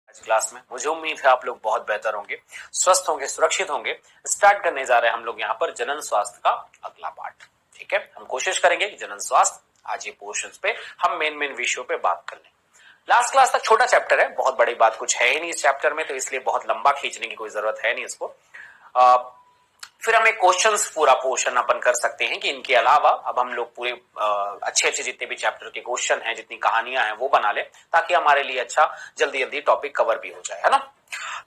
आज क्लास में मुझे उम्मीद है आप लोग बहुत बेहतर होंगे, स्वस्थ होंगे, सुरक्षित होंगे। स्टार्ट करने जा रहे हैं हम लोग यहाँ पर जनन स्वास्थ्य का अगला पार्ट। ठीक है, हम कोशिश करेंगे कि जनन स्वास्थ्य आज ये पोर्शंस पे हम मेन विषयों पे बात कर लें। लास्ट क्लास तक छोटा चैप्टर है, बहुत बड़ी बात कुछ है ही नहीं इस चैप्टर में, तो इसलिए बहुत लंबा खींचने की कोई जरूरत है नहीं इसको। फिर हम एक क्वेश्चंस पूरा पोर्शन अपन कर सकते हैं कि इनके अलावा अब हम लोग पूरे अच्छे जितने भी चैप्टर के क्वेश्चन हैं, जितनी कहानियां हैं वो बना ले, ताकि हमारे लिए अच्छा जल्दी टॉपिक कवर भी हो जाए, है ना।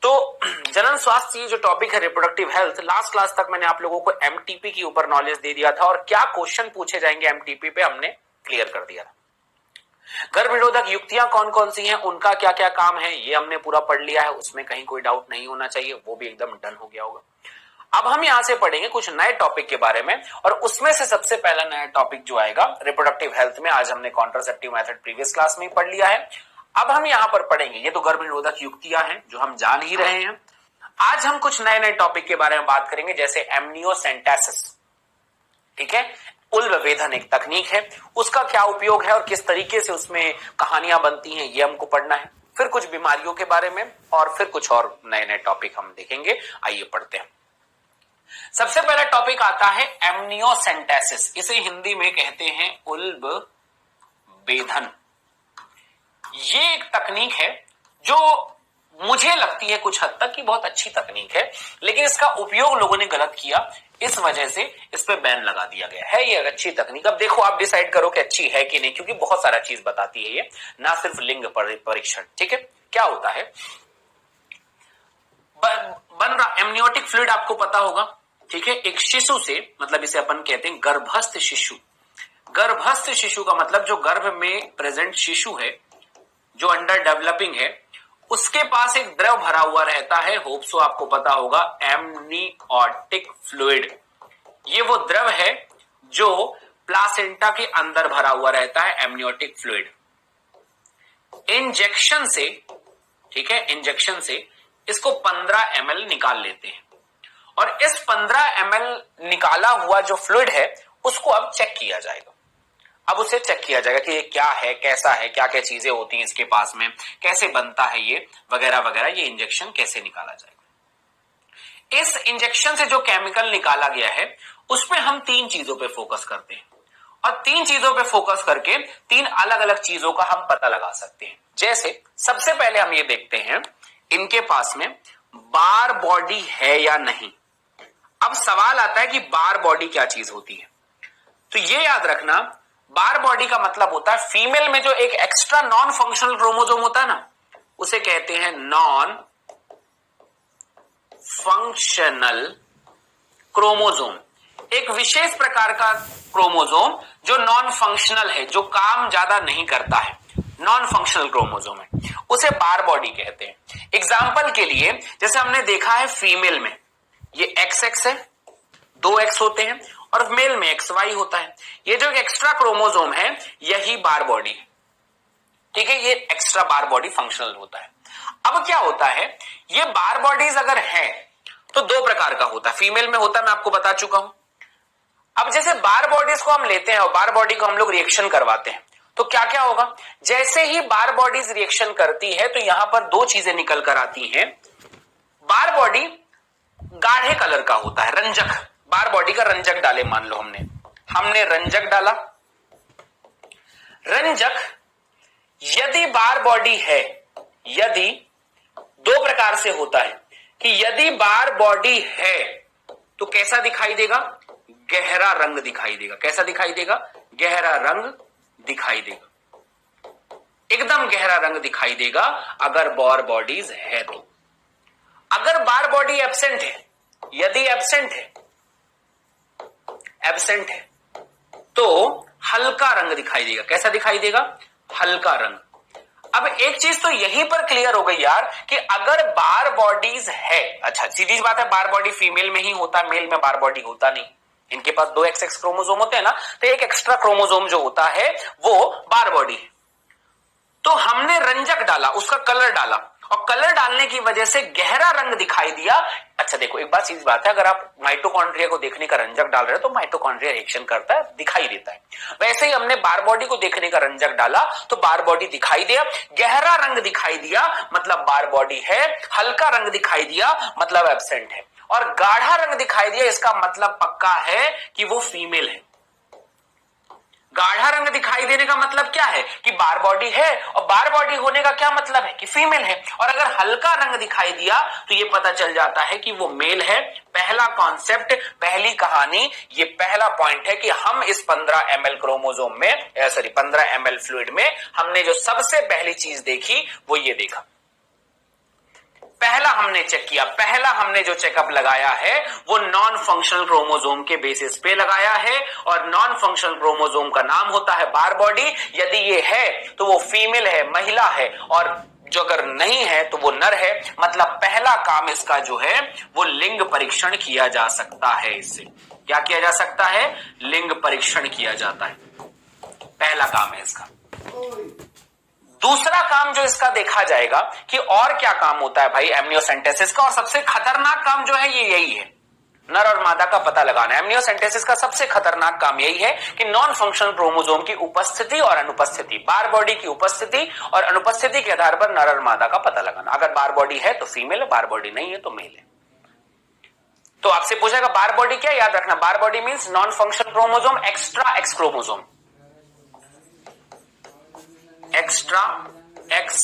तो जनन स्वास्थ्य ये जो टॉपिक है रिप्रोडक्टिव हेल्थ, लास्ट क्लास तक मैंने आप लोगों को एमटीपी के ऊपर नॉलेज दे दिया था और क्या क्वेश्चन पूछे जाएंगे एमटीपी पे हमने क्लियर कर दिया था। गर्भ निरोधक युक्तियां कौन कौन सी हैं, उनका क्या क्या काम है, ये हमने पूरा पढ़ लिया है, उसमें कहीं कोई डाउट नहीं होना चाहिए, वो भी एकदम डन हो गया होगा। अब हम यहां से पढ़ेंगे कुछ नए टॉपिक के बारे में, और उसमें से सबसे पहला नया टॉपिक जो आएगा रिप्रोडक्टिव हेल्थ में, आज हमने कॉन्ट्रासेप्टिव मेथड प्रीवियस क्लास में ही पढ़ लिया है। अब हम यहां पर पढ़ेंगे, ये तो गर्भ निरोधक युक्तियां हैं जो हम जान ही रहे हैं। आज हम कुछ नए टॉपिक के बारे में बात करेंगे, जैसे एमनियोसेंटेसिस। ठीक है, उल्ब वेधन एक तकनीक है, उसका क्या उपयोग है और किस तरीके से उसमें कहानियां बनती हैं, ये हमको पढ़ना है। फिर कुछ बीमारियों के बारे में और फिर कुछ और नए टॉपिक हम देखेंगे। आइए पढ़ते हैं। सबसे पहला टॉपिक आता है एमनियोसेंटेसिस, इसे हिंदी में कहते हैं उल्ब वेधन। ये एक तकनीक है जो मुझे लगती है कुछ हद तक कि बहुत अच्छी तकनीक है, लेकिन इसका उपयोग लोगों ने गलत किया, इस वजह से इस पे बैन लगा दिया गया है। ये अच्छी तकनीक, अब देखो आप डिसाइड करो कि अच्छी है कि नहीं, क्योंकि बहुत सारा चीज बताती है ये, ना सिर्फ लिंग परीक्षण। ठीक है, क्या होता है, बन रहा एमनियोटिक फ्लूइड आपको पता होगा। ठीक है, एक शिशु से, मतलब इसे अपन कहते हैं गर्भस्थ शिशु। गर्भस्थ शिशु का मतलब जो गर्भ में प्रेजेंट शिशु है, जो अंडर डेवलपिंग है, उसके पास एक द्रव भरा हुआ रहता है, होप सो आपको पता होगा, एमनियोटिक फ्लूइड। ये वो द्रव है जो प्लासेंटा के अंदर भरा हुआ रहता है, एमनियोटिक फ्लूइड। इंजेक्शन से, ठीक है, इंजेक्शन से इसको 15 ml निकाल लेते हैं, और इस 15 ml निकाला हुआ जो फ्लूइड है उसको अब चेक किया जाएगा। अब उसे चेक किया जाएगा कि ये क्या है, कैसा है, क्या क्या चीजें होती हैं इसके पास में, कैसे बनता है ये, वगैरह वगैरह, ये इंजेक्शन कैसे निकाला जाएगा। इस इंजेक्शन से जो केमिकल निकाला गया है उसमें हम 3 चीजों पे फोकस करते हैं, और 3 चीजों पे फोकस करके 3 अलग अलग चीजों का हम पता लगा सकते हैं। जैसे सबसे पहले हम ये देखते हैं इनके पास में बार बॉडी है या नहीं। अब सवाल आता है कि बार बॉडी क्या चीज होती है, तो ये याद रखना, बार बॉडी का मतलब होता है फीमेल में जो एक एक्स्ट्रा नॉन फंक्शनल क्रोमोसोम होता है ना, उसे कहते हैं नॉन फंक्शनल क्रोमोसोम। एक विशेष प्रकार का क्रोमोसोम जो नॉन फंक्शनल है, जो काम ज्यादा नहीं करता है, नॉन फंक्शनल क्रोमोसोम है, उसे बार बॉडी कहते हैं। एग्जाम्पल के लिए, जैसे हमने देखा है फीमेल में ये XX है, 2X होते हैं, और मेल में XY होता है। ये जो एक्स्ट्रा क्रोमोसोम है यही बार बॉडी है। ठीक है, ये एक्स्ट्रा बार बॉडी फंक्शनल होता है। अब क्या होता है, ये बार बॉडीज अगर है तो 2 प्रकार का होता है, फीमेल में होता है, मैं आपको बता चुका हूं। अब जैसे बार बॉडीज को हम लेते हैं और बार बॉडी को हम लोग रिएक्शन करवाते हैं, तो क्या क्या होगा, जैसे ही बार बॉडीज रिएक्शन करती है तो यहां पर 2 चीजें निकल कर आती हैं। बार बॉडी गाढ़े कलर का होता है, रंजक, बार बॉडी का रंजक डाले, मान लो हमने रंजक डाला। रंजक यदि बार बॉडी है, यदि 2 प्रकार से होता है कि यदि बार बॉडी है तो कैसा दिखाई देगा, गहरा रंग दिखाई देगा। कैसा दिखाई देगा, गहरा रंग दिखाई देगा, एकदम गहरा रंग दिखाई देगा अगर बार बॉडीज है तो। अगर बार बॉडी एब्सेंट है, यदि एब्सेंट है तो हल्का रंग दिखाई देगा। कैसा दिखाई देगा, हल्का रंग। अब एक चीज तो यहीं पर क्लियर हो गई यार कि अगर बार बॉडीज है, अच्छा सीधी बात है, बार बॉडी फीमेल में ही होता है, मेल में बार बॉडी होता नहीं। इनके पास 2 XX क्रोमोसोम होते हैं ना, तो एक एक्स्ट्रा क्रोमोसोम जो होता है वो बार बॉडी है। तो हमने रंजक डाला, उसका कलर डाला, और कलर डालने की वजह से गहरा रंग दिखाई दिया। अच्छा देखो, एक बात चीज बात है, अगर आप माइटोकॉन्ड्रिया को देखने का रंजक डाल रहे हो तो माइटोकॉन्ड्रिया रिएक्शन करता है, दिखाई देता है। वैसे ही हमने बार बॉडी को देखने का रंजक डाला तो बार बॉडी दिखाई दिया, गहरा रंग दिखाई दिया मतलब बार बॉडी है, हल्का रंग दिखाई दिया मतलब एब्सेंट है, और गाढ़ा रंग दिखाई दिया इसका मतलब पक्का है कि वो फीमेल है। गाढ़ा रंग दिखाई देने का मतलब क्या है कि बार बॉडी है, और बार बॉडी होने का क्या मतलब है कि फीमेल है। और अगर हल्का रंग दिखाई दिया तो ये पता चल जाता है कि वो मेल है। पहला कॉन्सेप्ट, पहली कहानी, ये पहला पॉइंट है कि हम इस 15 ml क्रोमोसोम में, 15 ml फ्लूइड में हमने जो सबसे पहली चीज देखी वो ये देखा। पहला हमने चेक किया, पहला हमने जो चेकअप लगाया है वो नॉन फंक्शनल क्रोमोसोम के बेसिस पे लगाया है, और नॉन फंक्शनल क्रोमोसोम का नाम होता है बार बॉडी। यदि ये है तो वो फीमेल है, महिला है, और जो अगर नहीं है तो वो नर है। मतलब पहला काम इसका जो है वो लिंग परीक्षण किया जा सकता है। इससे क्या किया जा सकता है? लिंग परीक्षण किया जाता है, पहला काम है इसका। दूसरा काम जो इसका देखा जाएगा कि और क्या काम होता है भाई एमनियोसेंटेसिस का, और सबसे खतरनाक काम जो है ये यही है, नर और मादा का पता लगाना। एमनियोसेंटेसिस का सबसे खतरनाक काम यही है कि नॉन फंक्शनल क्रोमोसोम की उपस्थिति और अनुपस्थिति, बार बॉडी की उपस्थिति और अनुपस्थिति के आधार पर नर और मादा का पता लगाना। अगर बार बॉडी है तो फीमेल है, बार बॉडी नहीं है तो मेल है। तो आपसे पूछेगा बार बॉडी क्या, याद रखना Barr body means non functional chromosome extra X chromosome, extra X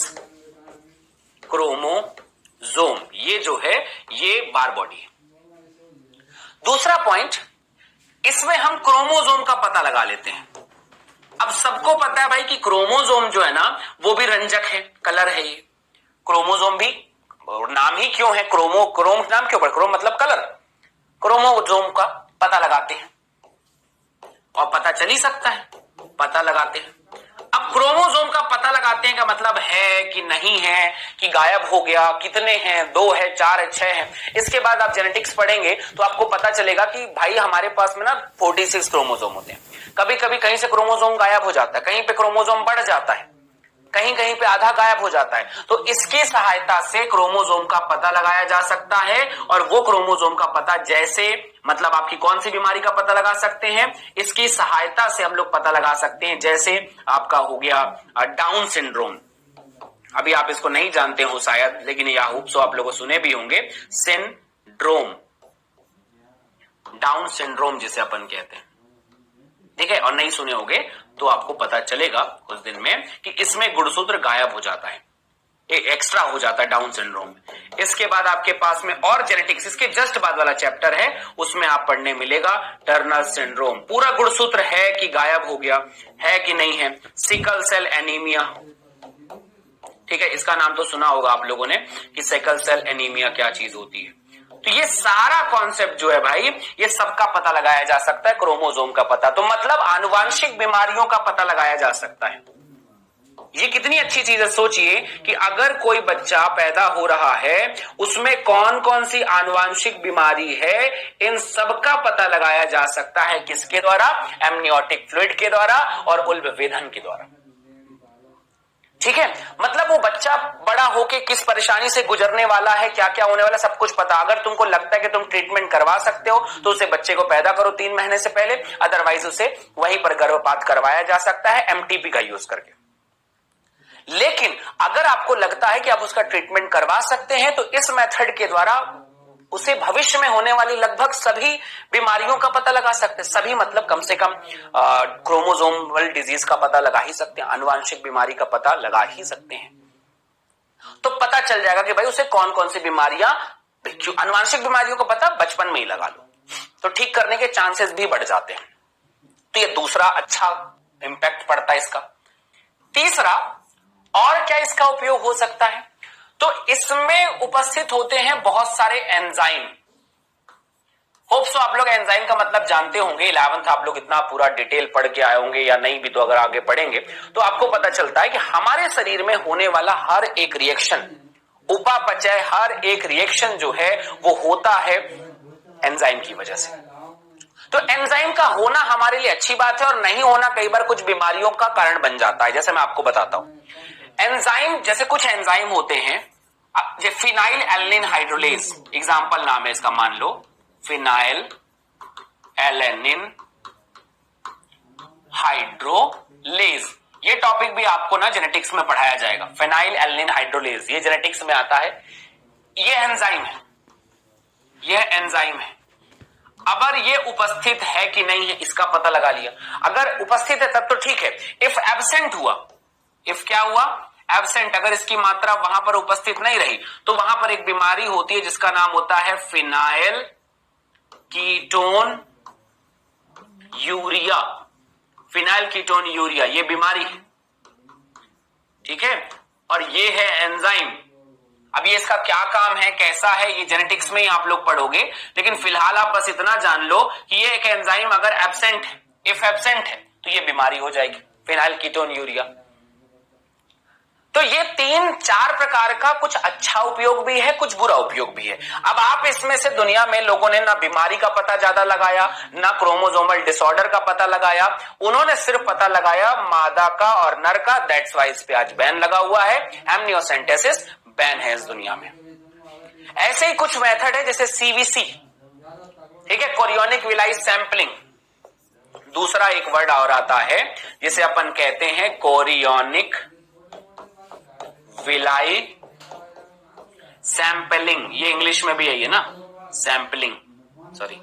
chromosome, ये जो है ये बार बॉडी है। दूसरा पॉइंट, इसमें हम क्रोमोसोम का पता लगा लेते हैं। अब सबको पता है भाई कि क्रोमोसोम जो है ना वो भी रंजक है, कलर है। ये क्रोमोसोम भी, नाम ही क्यों है क्रोम नाम क्यों पड़ा? क्रोम मतलब कलर। क्रोमोसोम का पता लगाते हैं और पता चल ही सकता है, पता लगाते हैं। अब क्रोमोसोम का पता लगाते हैं का मतलब है कि नहीं है, कि गायब हो गया, कितने हैं, 2 है, 4 है, 6 है। इसके बाद आप जेनेटिक्स पढ़ेंगे तो आपको पता चलेगा कि भाई हमारे पास में ना 46 क्रोमोसोम होते हैं। कभी कभी कहीं से क्रोमोसोम गायब हो जाता है, कहीं पे क्रोमोसोम बढ़ जाता है, कहीं कहीं पे आधा गायब हो जाता है। तो इसकी सहायता से क्रोमोसोम का पता लगाया जा सकता है। और वो क्रोमोसोम का पता जैसे, मतलब आपकी कौन सी बीमारी का पता लगा सकते हैं, इसकी सहायता से हम लोग पता लगा सकते हैं। जैसे आपका हो गया डाउन सिंड्रोम, अभी आप इसको नहीं जानते हो शायद, लेकिन या होप सो आप लोगों सुने भी होंगे, सिंड्रोम, डाउन सिंड्रोम जिसे अपन कहते हैं, ठीक है। और नहीं सुने होंगे तो आपको पता चलेगा कुछ दिन में कि इसमें गुणसूत्र गायब हो जाता है, एक्स्ट्रा हो जाता है डाउन सिंड्रोम में। इसके बाद आपके पास में और जेनेटिक्स, इसके जस्ट बाद वाला चैप्टर है, उसमें आप पढ़ने मिलेगा टर्नर सिंड्रोम। पूरा गुणसूत्र है कि गायब हो गया, है कि नहीं है। सिकल सेल एनीमिया, ठीक है, इसका नाम तो सुना होगा आप लोगों ने कि सिकल सेल एनीमिया क्या चीज होती है। तो ये सारा कॉन्सेप्ट जो है भाई, ये सबका पता लगाया जा सकता है, क्रोमोसोम का पता। तो मतलब आनुवांशिक बीमारियों का पता लगाया जा सकता है। ये कितनी अच्छी चीज है, सोचिए कि अगर कोई बच्चा पैदा हो रहा है उसमें कौन कौन सी आनुवांशिक बीमारी है, इन सबका पता लगाया जा सकता है। किसके द्वारा? एमनियोटिक फ्लूइड के द्वारा और उल्बवेधन के द्वारा, ठीक है। मतलब वो बच्चा बड़ा होके किस परेशानी से गुजरने वाला है, क्या क्या होने वाला, सब कुछ पता। अगर तुमको लगता है कि तुम ट्रीटमेंट करवा सकते हो तो उसे बच्चे को पैदा करो 3 महीने से पहले, अदरवाइज उसे वहीं पर गर्भपात करवाया जा सकता है एमटीपी का यूज करके। लेकिन अगर आपको लगता है कि आप उसका ट्रीटमेंट करवा सकते हैं तो इस मेथड के द्वारा उसे भविष्य में होने वाली लगभग सभी बीमारियों का पता लगा सकते हैं। सभी मतलब कम से कम क्रोमोसोमल डिजीज का पता लगा ही सकते हैं, आनुवांशिक बीमारी का पता लगा ही सकते हैं। तो पता चल जाएगा कि भाई उसे कौन कौन सी बीमारियां, आनुवांशिक बीमारियों का पता बचपन में ही लगा लो तो ठीक करने के चांसेस भी बढ़ जाते हैं। तो ये दूसरा अच्छा इंपैक्ट पड़ता है इसका। तीसरा, और क्या इसका उपयोग हो सकता है? तो इसमें उपस्थित होते हैं बहुत सारे एंजाइम। होप सो आप लोग एंजाइम का मतलब जानते होंगे, 11th आप लोग इतना पूरा डिटेल पढ़ के आए होंगे, या नहीं भी तो अगर आगे पढ़ेंगे तो आपको पता चलता है कि हमारे शरीर में होने वाला हर एक रिएक्शन, उपापचय, हर एक रिएक्शन जो है वो होता है एंजाइम की वजह से। तो एंजाइम का होना हमारे लिए अच्छी बात है, और नहीं होना कई बार कुछ बीमारियों का कारण बन जाता है। जैसे मैं आपको बताता हूं, एंजाइम, जैसे कुछ एंजाइम होते हैं ये फिनाइल एलेनिन हाइड्रोलेज एग्जाम्पल नाम है इसका, मान लो फिनाइल एलेनिन हाइड्रोलेज। ये टॉपिक भी आपको ना जेनेटिक्स में पढ़ाया जाएगा। फिनाइल एलेनिन हाइड्रोलेज ये जेनेटिक्स में आता है। ये एंजाइम है, ये एंजाइम है। अगर ये उपस्थित है कि नहीं है इसका पता लगा लिया। अगर उपस्थित है तब तो ठीक है। इफ एब्सेंट हुआ, इफ क्या हुआ, एब्सेंट, अगर इसकी मात्रा वहां पर उपस्थित नहीं रही तो वहां पर एक बीमारी होती है जिसका नाम होता है phenyl ketone urea. Phenyl ketone urea ये बीमारी है, ठीक है। और ये है एंजाइम। अब ये इसका क्या काम है, कैसा है, ये जेनेटिक्स में ही आप लोग पढ़ोगे, लेकिन फिलहाल आप बस इतना जान लो कि ये एक एंजाइम अगर एब्सेंट है, इफ एब्सेंट है तो ये बीमारी हो जाएगी, फिनाइल कीटोन यूरिया। तो ये 3-4 प्रकार का कुछ अच्छा उपयोग भी है, कुछ बुरा उपयोग भी है। अब आप इसमें से दुनिया में लोगों ने ना बीमारी का पता ज्यादा लगाया, ना क्रोमोसोमल डिसऑर्डर का पता लगाया, उन्होंने सिर्फ पता लगाया मादा का और नर का। दैट्स वाई इस पे आज बैन लगा हुआ है, एमनियोसेंटेसिस बैन है इस दुनिया में। ऐसे ही कुछ मेथड है जैसे सीवीसी, ठीक है, कोरियोनिक विलाई सैंपलिंग। दूसरा एक वर्ड और आता है जिसे अपन कहते हैं कोरियोनिक विलाई सैंपलिंग। ये इंग्लिश में भी है ये ना, सैंपलिंग, सॉरी,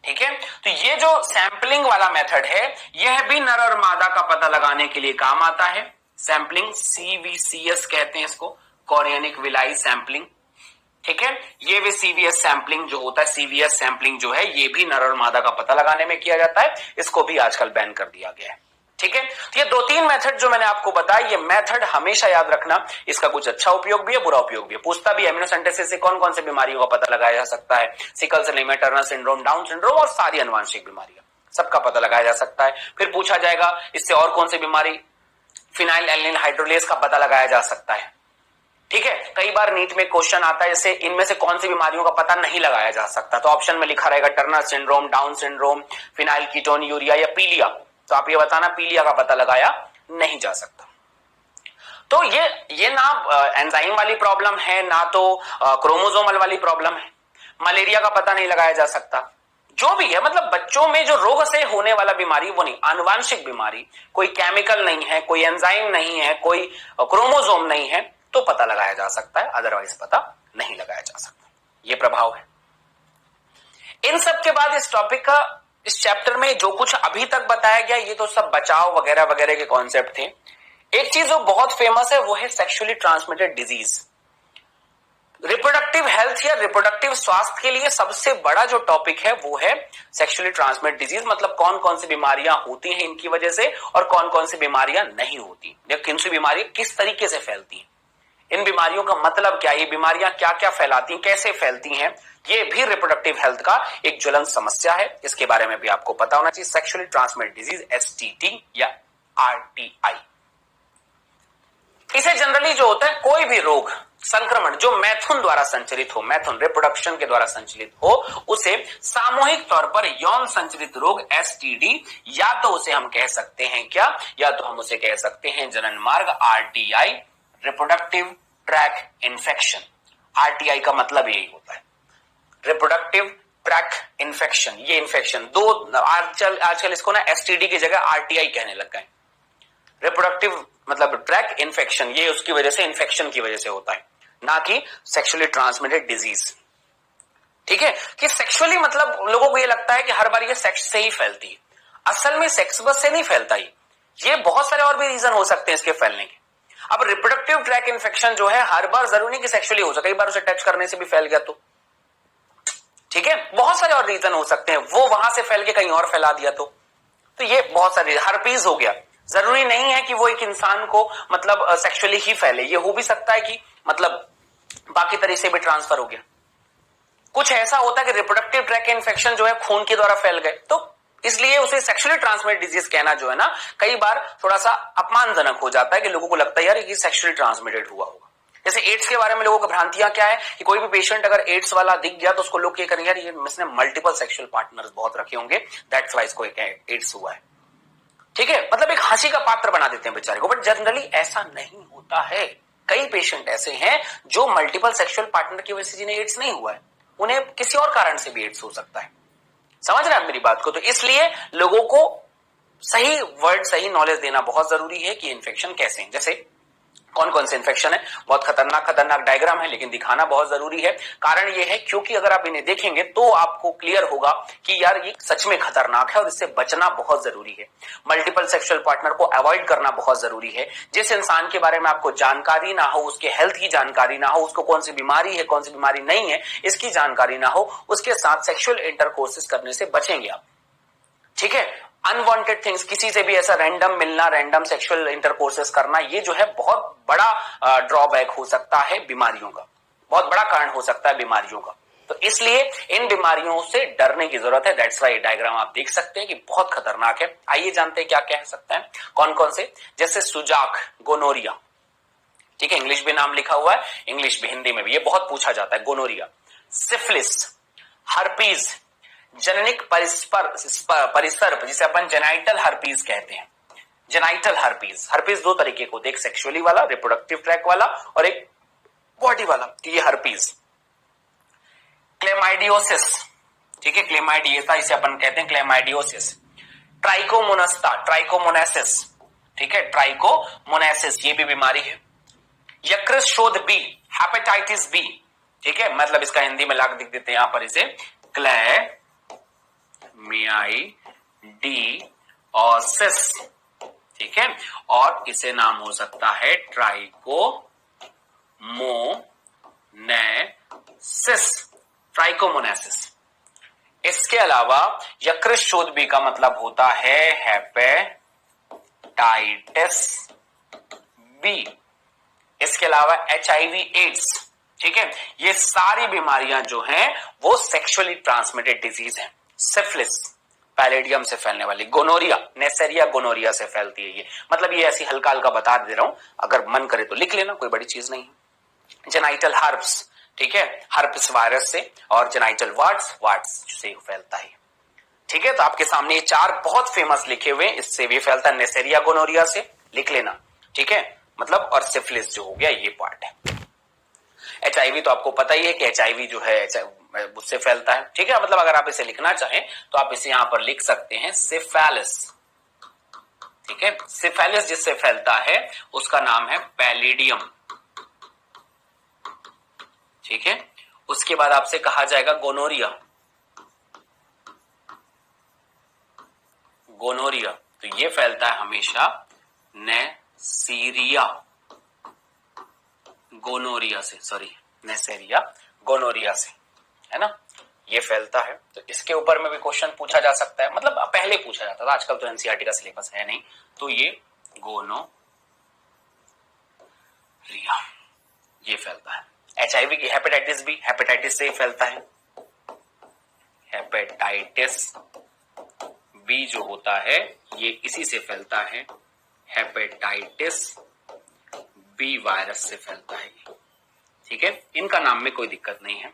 ठीक है। तो ये जो सैंपलिंग वाला मेथड है यह भी नर और मादा का पता लगाने के लिए काम आता है। सैंपलिंग सीवीसीएस कहते हैं इसको, कोरियोनिक विलाई सैंपलिंग, ठीक है। ये भी सीवीएस सैंपलिंग जो होता है, सीवीएस सैंपलिंग जो है ये भी नर और मादा का पता लगाने में किया जाता है। इसको भी आजकल बैन कर दिया गया है, ठीक है। तो ये 2-3 मेथड जो मैंने आपको बताया, ये मेथड हमेशा याद रखना, इसका कुछ अच्छा उपयोग भी है, बुरा उपयोग भी है। पूछता भी एमिनोसेंटेसिस से कौन कौन सी बीमारियों का पता लगाया जा सकता है, sickle cell anaemia, Turner syndrome, down syndrome और सारी अनुवांशिक बीमारियां, सबका पता लगाया जा सकता है। फिर पूछा जाएगा इससे और कौन सी बीमारी, फिनाइल एलेनिन हाइड्रोलेज का पता लगाया जा सकता है, ठीक है। कई बार नीट में क्वेश्चन आता है जैसे इनमें से कौन सी बीमारियों का पता नहीं लगाया जा सकता, तो ऑप्शन में लिखा रहेगा Turner syndrome, down syndrome, phenyl ketone urea या पीलिया। तो आप ये बताना पीलिया का पता लगाया नहीं जा सकता। तो ये ना एंजाइम वाली प्रॉब्लम है, ना तो क्रोमोसोमल वाली प्रॉब्लम है। मलेरिया का पता नहीं लगाया जा सकता। जो भी है, मतलब बच्चों में जो रोग से होने वाला बीमारी वो नहीं, आनुवांशिक बीमारी, कोई केमिकल नहीं है, कोई एंजाइम नहीं है, कोई क्रोमोसोम नहीं है, तो पता लगाया जा सकता है, अदरवाइज पता नहीं लगाया जा सकता। ये प्रभाव है। इन सब के बाद इस टॉपिक का, इस चैप्टर में जो कुछ अभी तक बताया गया ये तो सब बचाव वगैरह वगैरह के कॉन्सेप्ट थे। एक चीज जो बहुत फेमस है वो है sexually transmitted disease. Reproductive health या रिप्रोडक्टिव स्वास्थ्य के लिए सबसे बड़ा जो टॉपिक है वो है सेक्सुअली ट्रांसमिटेड डिजीज, मतलब कौन कौन सी बीमारियां होती हैं इनकी वजह से और कौन कौन सी बीमारियां नहीं होती, या किन सी बीमारियां किस तरीके से फैलती हैं, इन बीमारियों का मतलब क्या, ये बीमारियां क्या क्या फैलाती हैं, कैसे फैलती हैं, ये भी रिप्रोडक्टिव हेल्थ का एक ज्वलंत समस्या है। इसके बारे में भी आपको पता होना चाहिए। सेक्सुअली ट्रांसमिटेड डिजीज, एसटीडी या आरटीआई। इसे जनरली जो होता है कोई भी रोग संक्रमण जो मैथुन द्वारा संचरित हो, मैथुन रिप्रोडक्शन के द्वारा संचलित हो, उसे सामूहिक तौर पर यौन संचरित रोग एसटीडी, या तो उसे हम कह सकते हैं क्या, या तो हम उसे कह सकते हैं जनन मार्ग, RTI, reproductive tract infection. RTI का मतलब यही होता है, रिप्रोडक्टिव ट्रैक इन्फेक्शन। ये इन्फेक्शन दो आजकल इसको ना एसटीडी की जगह आरटीआई कहने लग गए। रिप्रोडक्टिव मतलब ट्रैक इन्फेक्शन, ये उसकी वजह से, इन्फेक्शन की वजह से होता है, ना कि सेक्सुअली ट्रांसमिटेड डिजीज, ठीक है। कि सेक्सुअली मतलब लोगों को ये लगता है कि हर बार ये सेक्स से ही फैलती है। असल में सेक्स बस से नहीं फैलता ही, ये बहुत सारे और भी रीजन हो सकते हैं इसके फैलने के। अब रिप्रोडक्टिव ट्रैक इन्फेक्शन जो है हर बार जरूरी नहीं कि सेक्सुअली हो सके, कई बार उसे टच करने से भी फैल गया तो, ठीक है। बहुत सारे और रीजन हो सकते हैं, वो वहां से फैल के कहीं और फैला दिया तो ये बहुत सारे, हर्पीज हो गया, जरूरी नहीं है कि वो एक इंसान को मतलब सेक्सुअली ही फैले, ये हो भी सकता है कि मतलब बाकी तरह से भी ट्रांसफर हो गया। कुछ ऐसा होता है कि रिप्रोडक्टिव ट्रैक इन्फेक्शन जो है खून के द्वारा फैल गए, तो इसलिए उसे सेक्सुअली ट्रांसमिटेड डिजीज कहना जो है ना कई बार थोड़ा सा अपमानजनक हो जाता है कि लोगों को लगता है यार ये सेक्सुअली ट्रांसमिटेड हुआ होगा। जैसे एड्स के बारे में लोगों की भ्रांतियां क्या है कि कोई भी पेशेंट अगर एड्स वाला दिख गया तो उसको लोग क्या करेंगे, यार ये इसने मल्टीपल सेक्सुअल पार्टनर्स बहुत रखे होंगे, दैट्स व्हाई इसको एड्स हुआ है। ठीक है, मतलब एक हंसी का पात्र बना देते हैं बेचारे को, बट जनरली ऐसा नहीं होता है। कई पेशेंट ऐसे हैं जो मल्टीपल सेक्सुअल पार्टनर की वजह से जिन्हें एड्स नहीं हुआ है, उन्हें किसी और कारण से भी एड्स हो सकता है। समझ रहे हैं आप मेरी बात को? तो इसलिए लोगों को सही वर्ड, सही नॉलेज देना बहुत जरूरी है कि इन्फेक्शन कैसे हैं। जैसे कौन कौन से इन्फेक्शन है, बहुत खतरनाक डायग्राम है, लेकिन दिखाना बहुत जरूरी है। कारण यह है क्योंकि अगर आप इन्हें देखेंगे तो आपको क्लियर होगा कि यार ये सच में खतरनाक है और इससे बचना बहुत जरूरी है। मल्टीपल सेक्सुअल पार्टनर को अवॉइड करना बहुत जरूरी है। जिस इंसान के बारे में आपको जानकारी ना हो, उसके हेल्थ की जानकारी ना हो, उसको कौन सी बीमारी है, कौन सी बीमारी नहीं है, इसकी जानकारी ना हो, उसके साथ सेक्सुअल इंटरकोर्सेस करने से बचेंगे आप। ठीक है, अनवांटेड थिंग्स, किसी से भी ऐसा रैंडम मिलना, रैंडम सेक्सुअल इंटरकोर्सेस करना, ये जो है बहुत बड़ा ड्रॉबैक हो सकता है बीमारियों का, बहुत बड़ा कारण हो सकता है बीमारियों का। तो इसलिए इन बीमारियों से डरने की जरूरत है। दैट्स वाई डायग्राम आप देख सकते हैं कि बहुत खतरनाक है। आइए जानते हैं क्या कह सकते हैं, कौन कौन से। जैसे सुजाक, गोनोरिया, ठीक है, इंग्लिश भी नाम लिखा हुआ है, इंग्लिश भी, हिंदी में भी, ये बहुत पूछा जाता है। गोनोरिया, सिफिलिस, हर्पीज, जननिक परिसर्प जिसे अपन जेनाइटल हर्पीज कहते हैं। जेनाइटल हर्पीज, हर्पीज दो तरीके को, एक सेक्सुअली वाला, रिप्रोडक्टिव ट्रैक वाला, और एक बॉडी वाला, तो ये हर्पीज। क्लेमाइडियोसिस, ठीक है, क्लेमाइडियता इसे अपन कहते हैं, क्लेमाइडियोसिस। ट्राइकोमोनास्टा, ट्राइकोमोनासिस, ठीक है, ट्राइकोमोनासिस, ये भी बीमारी है। यकृत शोथ बी, हेपेटाइटिस बी, ठीक है, मतलब इसका हिंदी में लाग दिख देते हैं यहां पर इसे, क्लेमाइडियोसिस, ठीक है, और इसे नाम हो सकता है ट्राइकोमोनासिस, ट्राइकोमोनासिस। इसके अलावा यकृत शोथ बी का मतलब होता है हेपेटाइटिस बी। इसके अलावा HIV एड्स, ठीक है, ये सारी बीमारियां जो हैं वो सेक्सुअली ट्रांसमिटेड डिजीज हैं। सिफिलिस, पैलेडियम से फैलने वाली। गोनोरिया, नेसेरिया गोनोरिया से फैलती है ये, मतलब ये ऐसी हल्का हल्का बता दे रहा हूं, अगर मन करे तो लिख लेना, कोई बड़ी चीज नहीं है। जेनाइटल हर्प्स, ठीक है, हर्प्स वायरस से, और जेनाइटल वार्ड्स से फैलता है। ठीक है, तो आपके सामने ये चार बहुत फेमस लिखे हुए, इससे भी फैलता है, नेसेरिया गोनोरिया से, लिख लेना, ठीक है, मतलब, और सिफिलिस जो हो गया ये पार्ट है। HIV तो आपको पता ही है कि HIV जो है उससे फैलता है, ठीक है, मतलब अगर आप इसे लिखना चाहें तो आप इसे यहां पर लिख सकते हैं सिफेलिस, ठीक है, सिफेलिस जिससे फैलता है उसका नाम है पैलिडियम, ठीक है। उसके बाद आपसे कहा जाएगा गोनोरिया, गोनोरिया तो ये फैलता है हमेशा नेसेरिया गोनोरिया से, सॉरी नेसेरिया गोनोरिया से, है ना, ये फैलता है। तो इसके ऊपर में भी क्वेश्चन पूछा जा सकता है, मतलब पहले पूछा जाता था, आजकल तो एनसीईआरटी का सिलेबस है नहीं। तो ये गोनोरिया ये फैलता है। HIV की हेपेटाइटिस भी, हेपेटाइटिस से ही फैलता है। हेपेटाइटिस बी जो होता है ये इसी से फैलता है, हेपेटाइटिस बी वायरस से फैलता है, ठीक है, इनका नाम में कोई दिक्कत नहीं है।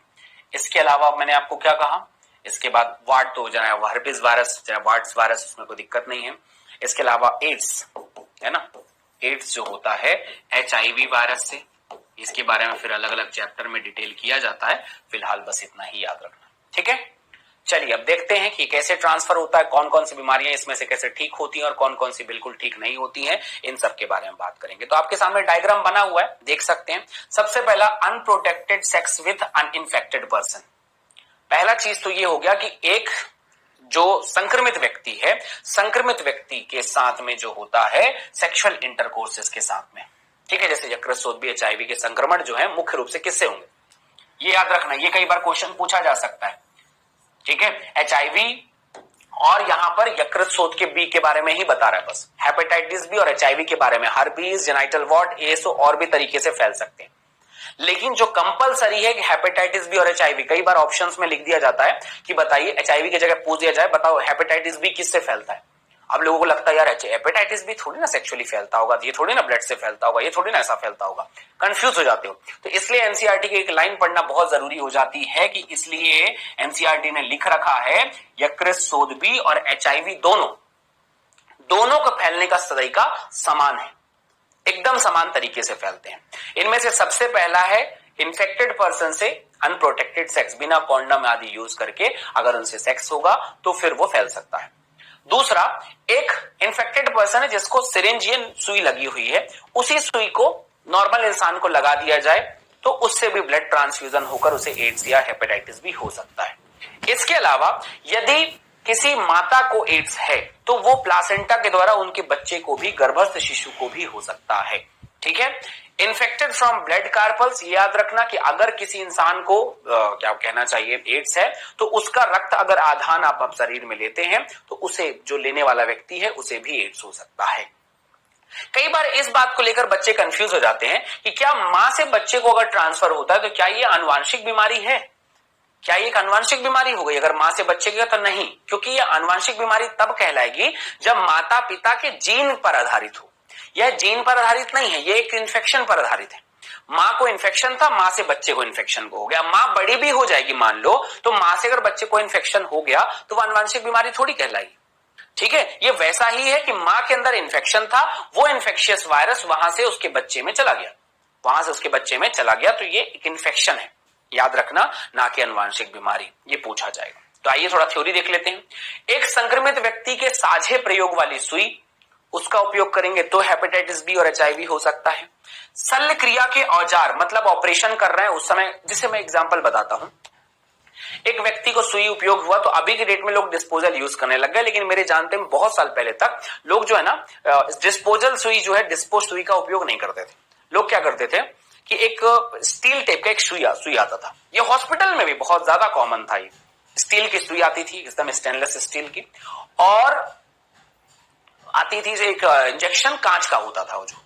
इसके अलावा मैंने आपको क्या कहा, इसके बाद वार्ड तो जो है हर्पीज वायरस, वार्ड्स वायरस, उसमें कोई दिक्कत नहीं है। इसके अलावा एड्स, है ना, एड्स जो होता है HIV वायरस से, इसके बारे में फिर अलग अलग चैप्टर में डिटेल किया जाता है, फिलहाल बस इतना ही याद रखना, ठीक है। चलिए अब देखते हैं कि कैसे ट्रांसफर होता है, कौन कौन सी बीमारियां इसमें से कैसे ठीक होती हैं और कौन कौन सी बिल्कुल ठीक नहीं होती हैं, इन सब के बारे में बात करेंगे। तो आपके सामने डायग्राम बना हुआ है, देख सकते हैं। सबसे पहला, अनप्रोटेक्टेड सेक्स विथ अनइंफेक्टेड पर्सन। पहला चीज तो ये हो गया कि एक जो संक्रमित व्यक्ति है, संक्रमित व्यक्ति के साथ में जो होता है सेक्सुअल इंटरकोर्सेस के साथ में, ठीक है, जैसे यकृत शोथ भी, HIV के संक्रमण जो है मुख्य रूप से किससे होंगे, ये याद रखना, ये कई बार क्वेश्चन पूछा जा सकता है, ठीक है। HIV और यहां पर यकृत शोथ के बी के बारे में ही बता रहा है बस, हेपेटाइटिस बी और HIV के बारे में, हर्पीज, जेनाइटल वार्ड, एसो और भी तरीके से फैल सकते हैं। लेकिन जो कंपलसरी है कि हेपेटाइटिस बी और HIV, कई बार ऑप्शंस में लिख दिया जाता है कि बताइए, HIV की जगह पूछ दिया जाए बताओ हेपेटाइटिस बी किससे फैलता है। अब लोगों को लगता है यार हेपेटाइटिस बी थोड़ी ना सेक्सुअली फैलता होगा, ये थोड़ी ना ब्लड से फैलता होगा, ये थोड़ी ना ऐसा फैलता होगा, कंफ्यूज हो जाते हो। तो इसलिए एनसीईआरटी की एक लाइन पढ़ना बहुत जरूरी हो जाती है कि इसलिए एनसीईआरटी ने लिख रखा है यकृत शोथ बी और HIV दोनों का फैलने का तरीका समान है, एकदम समान तरीके से फैलते हैं। इनमें से सबसे पहला है इन्फेक्टेड पर्सन से अनप्रोटेक्टेड सेक्स, बिना कॉन्डम आदि यूज करके अगर उनसे सेक्स होगा तो फिर वो फैल सकता है। दूसरा, एक इन्फेक्टेड पर्सन है जिसको सिरिंज सुई लगी हुई है, उसी सुई को नॉर्मल इंसान को लगा दिया जाए तो उससे भी ब्लड ट्रांसफ्यूजन होकर उसे एड्स या हेपेटाइटिस भी हो सकता है। इसके अलावा यदि किसी माता को एड्स है तो वो प्लासेंटा के द्वारा उनके बच्चे को भी, गर्भस्थ शिशु को भी हो सकता है। ठीक है। इन्फेक्टेड फ्रॉम ब्लड कार्पल्स, याद रखना कि अगर किसी इंसान को क्या कहना चाहिए एड्स है तो उसका रक्त अगर आधान आप शरीर में लेते हैं तो उसे, जो लेने वाला व्यक्ति है, उसे भी एड्स हो सकता है। कई बार इस बात को लेकर बच्चे कंफ्यूज हो जाते हैं कि क्या मां से बच्चे को अगर ट्रांसफर होता है तो क्या ये आनुवांशिक बीमारी है, क्या ये एक आनुवांशिक बीमारी हो गई अगर मां से बच्चे की? तो नहीं, क्योंकि यह आनुवांशिक बीमारी तब कहलाएगी जब माता पिता के जीन पर आधारित हो। यह जीन पर आधारित नहीं है, यह एक इन्फेक्शन पर आधारित है। मां को इन्फेक्शन था, मां से बच्चे को इन्फेक्शन हो गया, मां बड़ी भी हो जाएगी मान लो, तो मां से अगर बच्चे को इन्फेक्शन हो गया तो वह आनुवांशिक बीमारी थोड़ी कहलाएगी। ठीक है, ये वैसा ही है कि मां के अंदर इन्फेक्शन था, वो इन्फेक्शियस वायरस वहां से उसके बच्चे में चला गया, वहां से उसके बच्चे में चला गया, तो ये एक इन्फेक्शन है, याद रखना, ना कि आनुवांशिक बीमारी। ये पूछा जाएगा। तो आइए थोड़ा थ्योरी देख लेते हैं। एक संक्रमित व्यक्ति के साझे प्रयोग वाली सुई, उसका उपयोग करेंगे तो हेपेटाइटिस बी और एचआईवी हो सकता है। शल्य क्रिया के औजार, मतलब ऑपरेशन कर रहे हैं उस समय, जिसे मैं एग्जांपल बताता हूं। एक व्यक्ति को सुई उपयोग हुआ तो अभी के डेट में लोग डिस्पोजल यूज करने लग गए, लेकिन मेरे जानते में बहुत साल पहले तक लोग जो है ना डिस्पोजल सुई जो है, डिस्पोज सुई का उपयोग नहीं करते थे। लोग क्या करते थे कि एक स्टील टेप का एक सुई आता था, ये हॉस्पिटल में भी बहुत ज्यादा कॉमन था। ये स्टील की सुई आती थी, एकदम स्टेनलेस स्टील की, और आती थी एक इंजेक्शन कांच का होता था। वो जो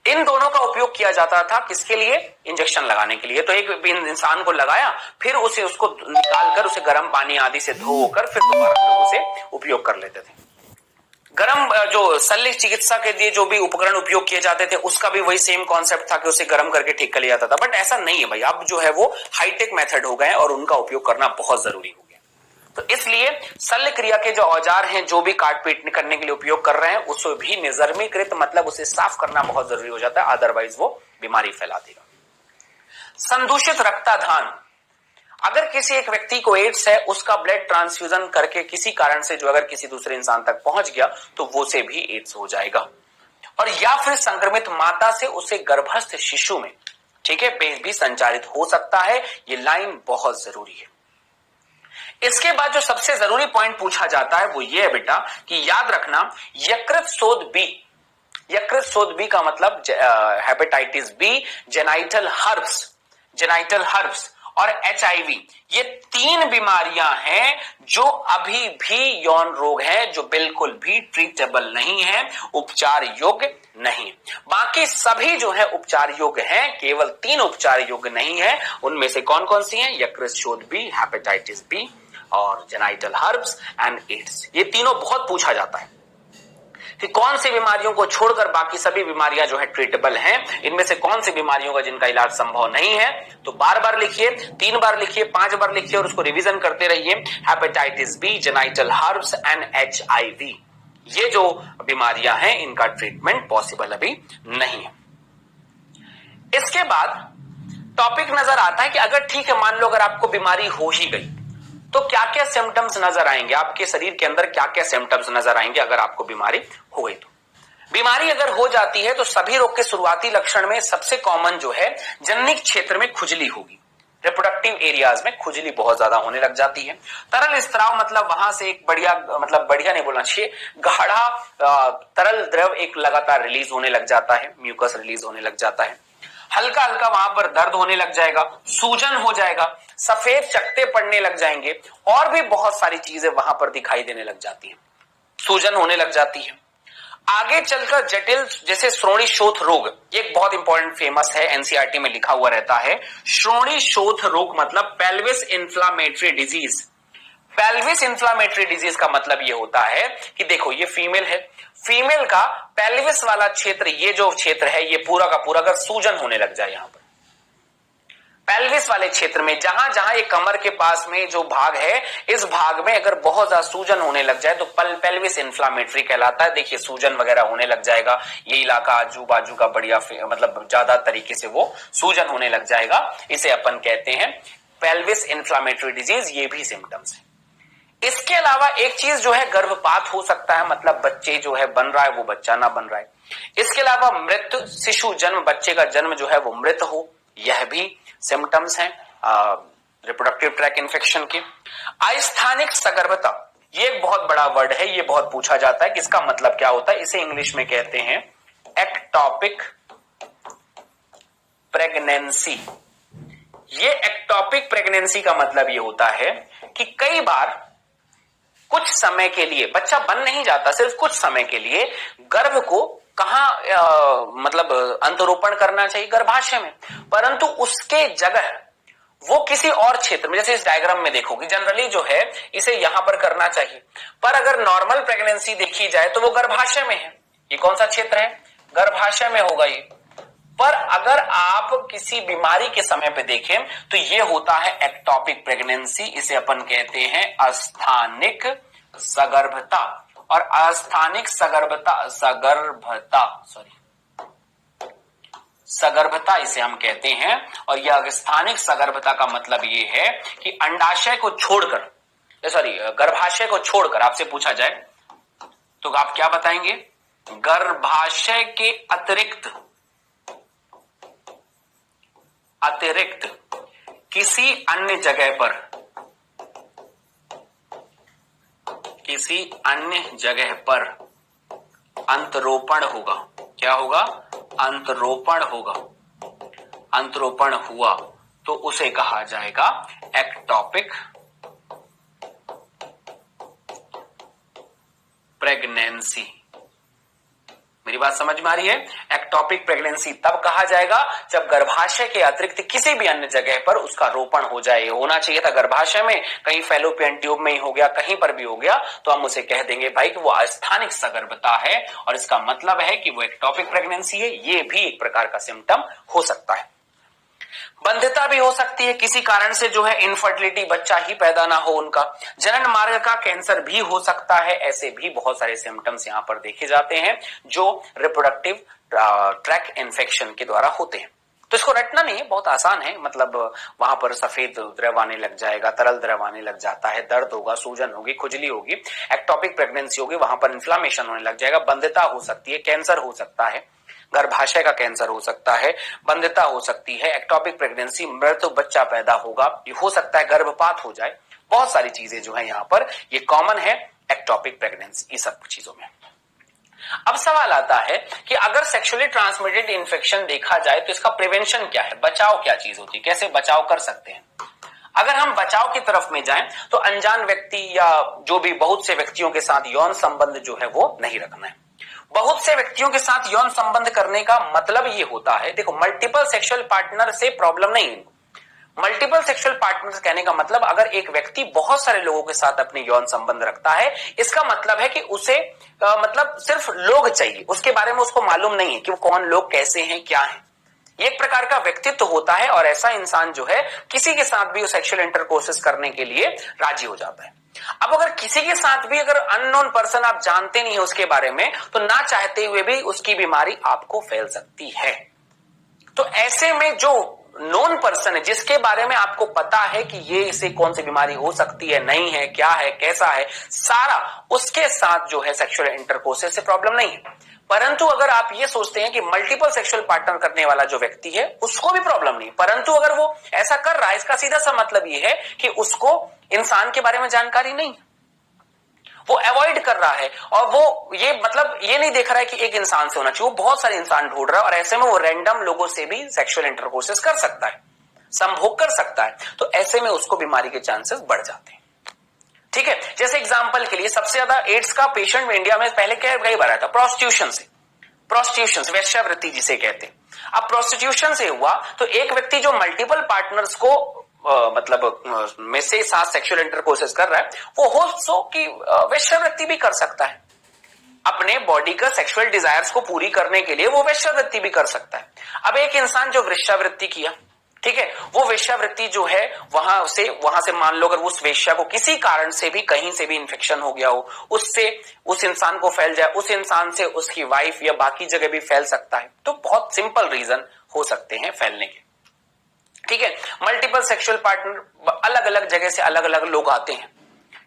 इन दोनों का उपयोग किया जाता था किसके लिए? इंजेक्शन लगाने के लिए। तो एक इंसान को लगाया, फिर उसे उसको निकालकर उसे गर्म पानी आदि से धोकर फिर दोबारा लोग उसे उपयोग कर लेते थे। गर्म जो शल्य चिकित्सा के लिए जो भी उपकरण उपयोग किए जाते थे उसका भी वही सेम कॉन्सेप्ट था कि उसे गर्म करके ठीक कर लिया जाता था। बट ऐसा नहीं है भाई, अब जो है वो हाईटेक मेथड हो गए और उनका उपयोग करना बहुत जरूरी हो गया। तो इसलिए शल्य क्रिया के जो औजार हैं, जो भी काट पीट करने के लिए उपयोग कर रहे हैं, उसे भी निर्जमीकृत, मतलब उसे साफ करना बहुत जरूरी हो जाता है, अदरवाइज वो बीमारी फैला देगा। संदूषित रक्ताधान, अगर किसी एक व्यक्ति को एड्स है, उसका ब्लड ट्रांसफ्यूजन करके किसी कारण से जो अगर किसी दूसरे इंसान तक पहुंच गया तो वो से भी एड्स हो जाएगा। और या फिर संक्रमित माता से उसे गर्भस्थ शिशु में, ठीक है, भी संचारित हो सकता है। ये लाइन बहुत जरूरी है। इसके बाद जो सबसे जरूरी पॉइंट पूछा जाता है वो ये है बेटा कि याद रखना, यकृत शोथ बी, यकृत शोथ बी का मतलब हेपेटाइटिस बी, जेनाइटल हर्ब्स और एचआईवी, ये तीन बीमारियां हैं जो अभी भी यौन रोग हैं, जो बिल्कुल भी ट्रीटेबल नहीं है, उपचार योग्य नहीं। बाकी सभी जो है उपचार योग्य हैं, केवल तीन उपचार योग्य नहीं है। उनमें से कौन कौन सी हैं? यकृत शोथ बी, हेपेटाइटिस बी और जेनाइटल हर्ब्स एंड एड्स। ये तीनों बहुत पूछा जाता है कि कौन सी बीमारियों को छोड़कर बाकी सभी बीमारियां जो है ट्रीटेबल हैं, इनमें से कौन सी बीमारियों का जिनका इलाज संभव नहीं है। तो बार बार लिखिए, 3 बार लिखिए, 5 बार लिखिए और उसको रिवीजन करते रहिए। Hepatitis B, genital herpes and HIV, ये जो बीमारियां हैं इनका ट्रीटमेंट पॉसिबल अभी नहीं है। इसके बाद टॉपिक नजर आता है कि अगर ठीक है, मान लो अगर आपको बीमारी हो ही गई तो क्या क्या सिम्टम्स नजर आएंगे आपके शरीर के अंदर, क्या क्या सिम्टम्स नजर आएंगे अगर आपको बीमारी हो गई तो। बीमारी अगर हो जाती है तो सभी रोग के शुरुआती लक्षण में सबसे कॉमन जो है, जननिक क्षेत्र में खुजली होगी। रिप्रोडक्टिव एरियाज में खुजली बहुत ज्यादा होने लग जाती है। तरल स्त्राव, मतलब वहां से एक बढ़िया नहीं बोलना चाहिए, गाढ़ा तरल द्रव एक लगातार रिलीज होने लग जाता है, म्यूकस रिलीज होने लग जाता है। हल्का हल्का वहां पर दर्द होने लग जाएगा, सूजन हो जाएगा, सफेद चकत्ते पड़ने लग जाएंगे और भी बहुत सारी चीजें वहां पर दिखाई देने लग जाती हैं, सूजन होने लग जाती है। आगे चलकर जटिल जैसे श्रोणि शोथ रोग, ये एक बहुत इंपॉर्टेंट फेमस है, एनसीईआरटी में लिखा हुआ रहता है। श्रोणि शोथ रोग मतलब pelvis inflammatory disease. Pelvis inflammatory disease का मतलब ये होता है कि देखो ये फीमेल है, फीमेल का पेल्विस वाला क्षेत्र, ये जो क्षेत्र है ये पूरा का पूरा अगर सूजन होने लग जाए, यहां पर पेल्विस वाले क्षेत्र में, जहां जहां ये कमर के पास में जो भाग है, इस भाग में अगर बहुत ज्यादा सूजन होने लग जाए तो पेल्विस इन्फ्लामेटरी कहलाता है। देखिए सूजन वगैरह होने लग जाएगा, ये इलाका आजू बाजू का बढ़िया मतलब ज्यादा तरीके से वो सूजन होने लग जाएगा, इसे अपन कहते हैं पेल्विस इन्फ्लामेटरी डिजीज। ये भी सिम्टम्स है। इसके अलावा एक चीज जो है गर्भपात हो सकता है, मतलब बच्चे जो है बन रहा है वो बच्चा ना बन रहा है। इसके अलावा मृत शिशु जन्म, बच्चे का जन्म जो है वो मृत हो, यह भी सिम्टम्स हैं रिप्रोडक्टिव ट्रैक इन्फेक्शन के। अस्थानिक सगर्भता, ये एक बहुत बड़ा वर्ड है, ये बहुत पूछा जाता है कि इसका मतलब क्या होता है। इसे इंग्लिश में कहते हैं एक्टॉपिक प्रेगनेंसी। ये एक्टॉपिक प्रेगनेंसी का मतलब ये होता है कि कई बार कुछ समय के लिए बच्चा बन नहीं जाता, सिर्फ कुछ समय के लिए गर्भ को कहां मतलब अंतरोपण करना चाहिए, गर्भाशय में, परंतु उसके जगह वो किसी और क्षेत्र में, जैसे इस डायग्राम में देखोगे जनरली जो है इसे यहां पर करना चाहिए, पर अगर नॉर्मल प्रेगनेंसी देखी जाए तो वो गर्भाशय में है। ये कौन सा क्षेत्र है, गर्भाशय में होगा ये। पर अगर आप किसी बीमारी के समय पे देखें तो ये होता है एक्टॉपिक प्रेगनेंसी, इसे अपन कहते हैं अस्थानिक सगर्भता। और अस्थानिक सगर्भता इसे हम कहते हैं। और यह अस्थानिक सगर्भता का मतलब ये है कि अंडाशय को छोड़कर, गर्भाशय को छोड़कर आपसे पूछा जाए तो आप क्या बताएंगे, गर्भाशय के अतिरिक्त किसी अन्य जगह पर अंतरोपण होगा। क्या होगा, अंतरोपण होगा। अंतरोपण हुआ तो उसे कहा जाएगा एक्टॉपिक प्रेगनेंसी। मेरी बात समझ में आ रही है। एक्टॉपिक प्रेगनेंसी तब कहा जाएगा जब गर्भाशय के अतिरिक्त किसी भी अन्य जगह पर उसका रोपण हो जाए। होना चाहिए था गर्भाशय में, कहीं फैलोपियन ट्यूब में ही हो गया, कहीं पर भी हो गया, तो हम उसे कह देंगे भाई कि वो अस्थानिक सगर्भता है, और इसका मतलब है कि वो एक्टॉपिक प्रेगनेंसी है। ये भी एक प्रकार का सिम्टम हो सकता है। बंध्यता भी हो सकती है, किसी कारण से जो है इनफर्टिलिटी, बच्चा ही पैदा ना हो उनका। जनन मार्ग का कैंसर भी हो सकता है। ऐसे भी बहुत सारे सिम्टम्स यहां पर देखे जाते हैं जो रिप्रोडक्टिव ट्रैक इन्फेक्शन के द्वारा होते हैं। तो इसको रटना नहीं है, बहुत आसान है। मतलब वहां पर सफेद द्रव आने लग जाएगा, तरल द्रव आने लग जाता है, दर्द होगा, सूजन होगी, खुजली होगी, एक्टॉपिक प्रेगनेंसी होगी, वहां पर इन्फ्लामेशन होने लग जाएगा, बंध्यता हो सकती है, कैंसर हो सकता है, गर्भाशय का कैंसर हो सकता है, बंध्यता हो सकती है, एक्टॉपिक प्रेगनेंसी, मृत बच्चा पैदा होगा, ये हो सकता है, गर्भपात हो जाए। बहुत सारी चीजें जो है यहाँ पर ये कॉमन है एक्टॉपिक प्रेगनेंसी, ये सब चीजों में। अब सवाल आता है कि अगर सेक्सुअली ट्रांसमिटेड इन्फेक्शन देखा जाए तो इसका प्रिवेंशन क्या है, बचाव क्या चीज होती है, कैसे बचाव कर सकते हैं। अगर हम बचाव की तरफ में जाएं तो अनजान व्यक्ति या जो भी बहुत से व्यक्तियों के साथ यौन संबंध जो है वो नहीं रखना है। बहुत से व्यक्तियों के साथ यौन संबंध करने का मतलब ये होता है, देखो मल्टीपल सेक्सुअल पार्टनर से प्रॉब्लम नहीं है। मल्टीपल सेक्सुअल पार्टनर कहने का मतलब अगर एक व्यक्ति बहुत सारे लोगों के साथ अपने यौन संबंध रखता है, इसका मतलब है कि उसे मतलब सिर्फ लोग चाहिए, उसके बारे में उसको मालूम नहीं है कि वो कौन लोग कैसे हैं, क्या है। एक प्रकार का व्यक्तित्व होता है और ऐसा इंसान जो है किसी के साथ भी सेक्सुअल इंटरकोर्सेस करने के लिए राजी हो जाता है। अब अगर किसी के साथ भी अगर अननोन पर्सन आप जानते नहीं है उसके बारे में, तो ना चाहते हुए भी उसकी बीमारी आपको फैल सकती है। तो ऐसे में जो नोन पर्सन है जिसके बारे में आपको पता है कि ये इसे कौन सी बीमारी हो सकती है, नहीं है, क्या है, कैसा है, सारा उसके साथ जो है सेक्सुअल इंटरकोर्सेस से प्रॉब्लम नहीं है। परंतु अगर आप ये सोचते हैं कि मल्टीपल सेक्सुअल पार्टनर करने वाला जो व्यक्ति है उसको भी प्रॉब्लम नहीं, परंतु अगर वो ऐसा कर रहा है, इसका सीधा सा मतलब ये है कि उसको इंसान के बारे में जानकारी नहीं है, वो अवॉइड कर रहा है, और वो ये मतलब ये नहीं देख रहा है कि एक इंसान से होना चाहिए, वो बहुत सारे इंसान ढूंढ रहा है, और ऐसे में वो रैंडम लोगों से भी सेक्सुअल इंटरकोर्सेस कर सकता है, संभोग कर सकता है। तो ऐसे में उसको बीमारी के चांसेस बढ़ जाते हैं। ठीक है, जैसे एग्जांपल के लिए सबसे ज्यादा एड्स का पेशेंट इंडिया में पहले कई बार आया था प्रोस्टिट्यूशन से, वेश्यावृत्ति जिसे कहते हैं। अब प्रोस्टिट्यूशन से हुआ तो एक व्यक्ति जो मल्टीपल पार्टनर्स को मतलब में से साथ सेक्सुअल इंटरकोर्सेस कर रहा है, वो हो सो कि वेश्यावृत्ति भी कर सकता है। अपने बॉडी का सेक्सुअल डिजायर्स को पूरी करने के लिए वो वेश्यावृत्ति भी कर सकता है। अब एक इंसान जो वेश्यावृत्ति किया, ठीक है, वो वेश्यावृत्ति जो है वहां से मान लो अगर उस वेश्या को किसी कारण से भी कहीं से भी इन्फेक्शन हो गया हो, उससे उस इंसान को फैल जाए, उस इंसान से उसकी वाइफ या बाकी जगह भी फैल सकता है। तो बहुत सिंपल रीजन हो सकते हैं फैलने के। ठीक है, मल्टीपल सेक्सुअल पार्टनर, अलग अलग जगह से अलग अलग लोग आते हैं।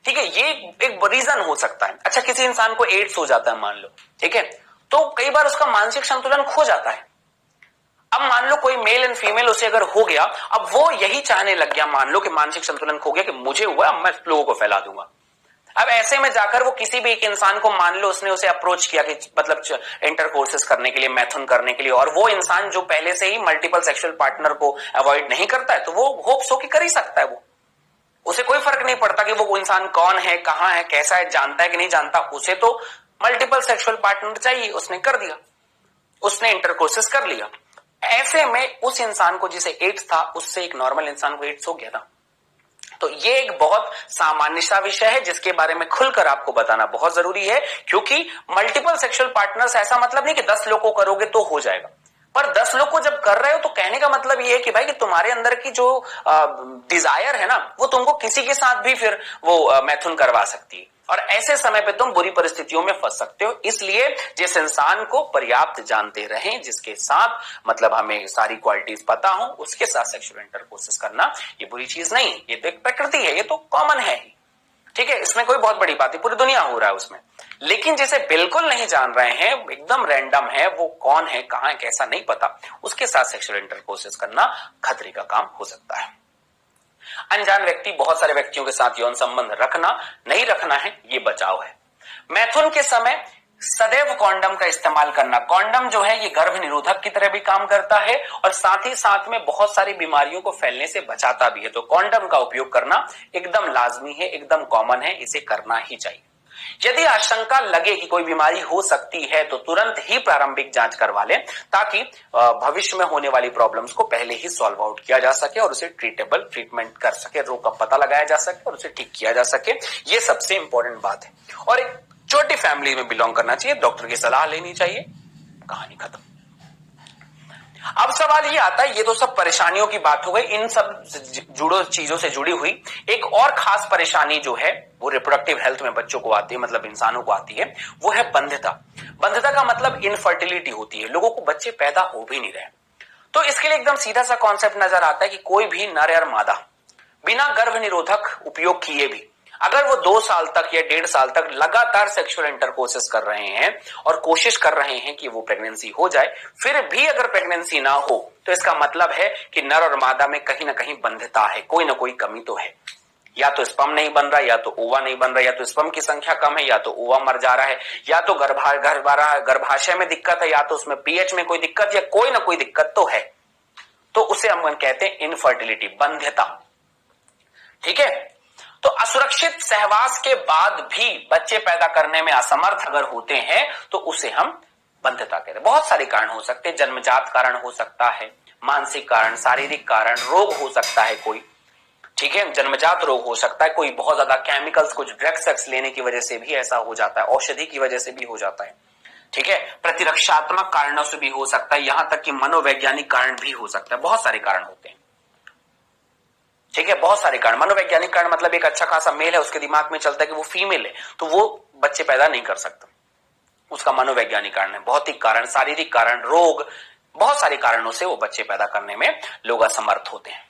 ठीक है, ये एक रीजन हो सकता है। अच्छा, किसी इंसान को एड्स हो जाता है मान लो, ठीक है, तो कई बार उसका मानसिक संतुलन खो जाता है। अब मान लो कोई मेल एंड फीमेल उसे अगर हो गया, अब वो यही चाहने लग गया, मान लो कि मानसिक संतुलन खो गया कि मुझे हुआ, अब मैं लोगों को फैला दूंगा। अब ऐसे में जाकर वो किसी भी एक इंसान को, मान लो उसने उसे अप्रोच किया कि मतलब इंटरकोर्सेस करने के लिए, मैथुन करने के लिए, और वो इंसान जो पहले से ही मल्टीपल सेक्सुअल पार्टनर को अवॉइड नहीं करता है, तो वो होप्स हो कि कर ही सकता है। वो उसे कोई फर्क नहीं पड़ता कि वो इंसान कौन है, कहां है, कैसा है, जानता है कि नहीं जानता, उसे तो मल्टीपल सेक्सुअल पार्टनर चाहिए। उसने कर दिया, उसने इंटरकोर्सेस कर लिया। ऐसे में उस इंसान को जिसे एड्स था, उससे एक नॉर्मल इंसान को एड्स हो गया था। तो ये एक बहुत सामान्य सा विषय है जिसके बारे में खुलकर आपको बताना बहुत जरूरी है, क्योंकि मल्टीपल सेक्सुअल पार्टनर्स ऐसा मतलब नहीं कि 10 लोग को करोगे तो हो जाएगा, पर 10 लोग को जब कर रहे हो तो कहने का मतलब ये है कि भाई कि तुम्हारे अंदर की जो डिजायर है ना, वो तुमको किसी के साथ भी फिर वो मैथुन करवा सकती है, और ऐसे समय पे तुम बुरी परिस्थितियों में फंस सकते हो। इसलिए जिस इंसान को पर्याप्त जानते रहें, जिसके साथ मतलब हमें सारी क्वालिटीज पता हो, उसके साथ सेक्सुअल इंटरकोर्सेस करना ये बुरी चीज नहीं, ये तो एक प्रकृति है, ये तो कॉमन है ही। ठीक है, इसमें कोई बहुत बड़ी बात है, पूरी दुनिया हो रहा है उसमें। लेकिन जिसे बिल्कुल नहीं जान रहे हैं, एकदम रैंडम है, वो कौन है, कहां है, कैसा नहीं पता, उसके साथ सेक्सुअल इंटरकोर्सेस करना खतरे का काम हो सकता है। अनजान व्यक्ति, बहुत सारे व्यक्तियों के साथ यौन संबंध रखना नहीं रखना है, ये बचाव है। मैथुन के समय सदैव कॉन्डम का इस्तेमाल करना। कॉन्डम जो है ये गर्भ निरोधक की तरह भी काम करता है और साथ ही साथ में बहुत सारी बीमारियों को फैलने से बचाता भी है। तो कॉन्डम का उपयोग करना एकदम लाजमी है, एकदम कॉमन है, इसे करना ही चाहिए। यदि आशंका लगे कि कोई बीमारी हो सकती है तो तुरंत ही प्रारंभिक जांच करवा लें, ताकि भविष्य में होने वाली प्रॉब्लम्स को पहले ही सॉल्व आउट किया जा सके और उसे ट्रीटेबल ट्रीटमेंट कर सके, रोग का पता लगाया जा सके और उसे ठीक किया जा सके। ये सबसे इंपॉर्टेंट बात है। और एक छोटी फैमिली में बिलोंग करना चाहिए, डॉक्टर की सलाह लेनी चाहिए, कहानी खत्म। अब सवाल ये आता है, ये तो सब परेशानियों की बात हो गई, इन सब चीजों से जुड़ी हुई एक और खास परेशानी जो है वो रिप्रोडक्टिव हेल्थ में बच्चों को आती है, मतलब इंसानों को आती है, वो है बंध्यता। बंध्यता का मतलब इनफर्टिलिटी होती है, लोगों को बच्चे पैदा हो भी नहीं रहे। तो इसके लिए एकदम सीधा सा कॉन्सेप्ट नजर आता है कि कोई भी नर और मादा बिना गर्भ निरोधक उपयोग किए भी अगर वो 2 साल तक या 1.5 साल तक लगातार सेक्सुअल इंटरकोर्सेस कर रहे हैं और कोशिश कर रहे हैं कि वो प्रेगनेंसी हो जाए, फिर भी अगर प्रेगनेंसी ना हो, तो इसका मतलब है कि नर और मादा में कहीं ना कहीं बंध्यता है, कोई ना कोई कमी तो है। या तो स्पर्म नहीं बन रहा, या तो ओवा नहीं बन रहा, या तो स्पर्म की संख्या कम है, या तो ओवा मर जा रहा है, या तो गर्भाशय में दिक्कत है, या तो उसमें पीएच में कोई दिक्कत, या कोई ना कोई दिक्कत तो है। तो उसे हम कहते हैं इनफर्टिलिटी, बंध्यता। ठीक है, तो असुरक्षित सहवास के बाद भी बच्चे पैदा करने में असमर्थ अगर होते हैं तो उसे हम बंध्यता कहते हैं। बहुत सारे कारण हो सकते हैं, जन्मजात कारण हो सकता है, मानसिक कारण, शारीरिक कारण, रोग हो सकता है कोई, ठीक है, जन्मजात रोग हो सकता है, कोई बहुत ज्यादा केमिकल्स, कुछ ड्रग्स लेने की वजह से भी ऐसा हो जाता है, औषधि की वजह से भी हो जाता है, ठीक है, प्रतिरक्षात्मक कारणों से भी हो सकता है, यहां तक कि मनोवैज्ञानिक कारण भी हो सकता है, बहुत सारे कारण होते हैं। ठीक है, बहुत सारे कारण। मनोवैज्ञानिक कारण मतलब एक अच्छा खासा मेल है, उसके दिमाग में चलता है कि वो फीमेल है, तो वो बच्चे पैदा नहीं कर सकता, उसका मनोवैज्ञानिक कारण है। भौतिक कारण, शारीरिक कारण, रोग, बहुत सारे कारणों से वो बच्चे पैदा करने में लोग असमर्थ होते हैं।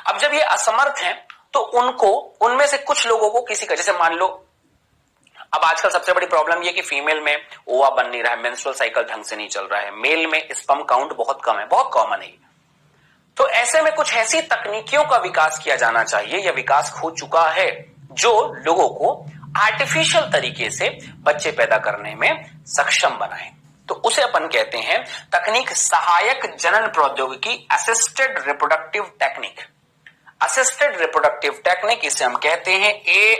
अब जब ये असमर्थ हैं तो उनको, उनमें से कुछ लोगों को किसी का, जैसे मान लो अब आजकल सबसे बड़ी प्रॉब्लम ये कि फीमेल में ओवा बन नहीं रहा है, मेंस्ट्रुअल साइकिल ढंग से नहीं चल रहा है, मेल में स्पर्म काउंट बहुत कम है, बहुत कॉमन है। तो ऐसे में कुछ ऐसी तकनीकियों का विकास किया जाना चाहिए या विकास हो चुका है जो लोगों को आर्टिफिशियल तरीके से बच्चे पैदा करने में सक्षम बनाए। तो उसे अपन कहते हैं तकनीक सहायक जनन प्रौद्योगिकी, assisted reproductive technique. Assisted reproductive technique, इसे हम कहते हैं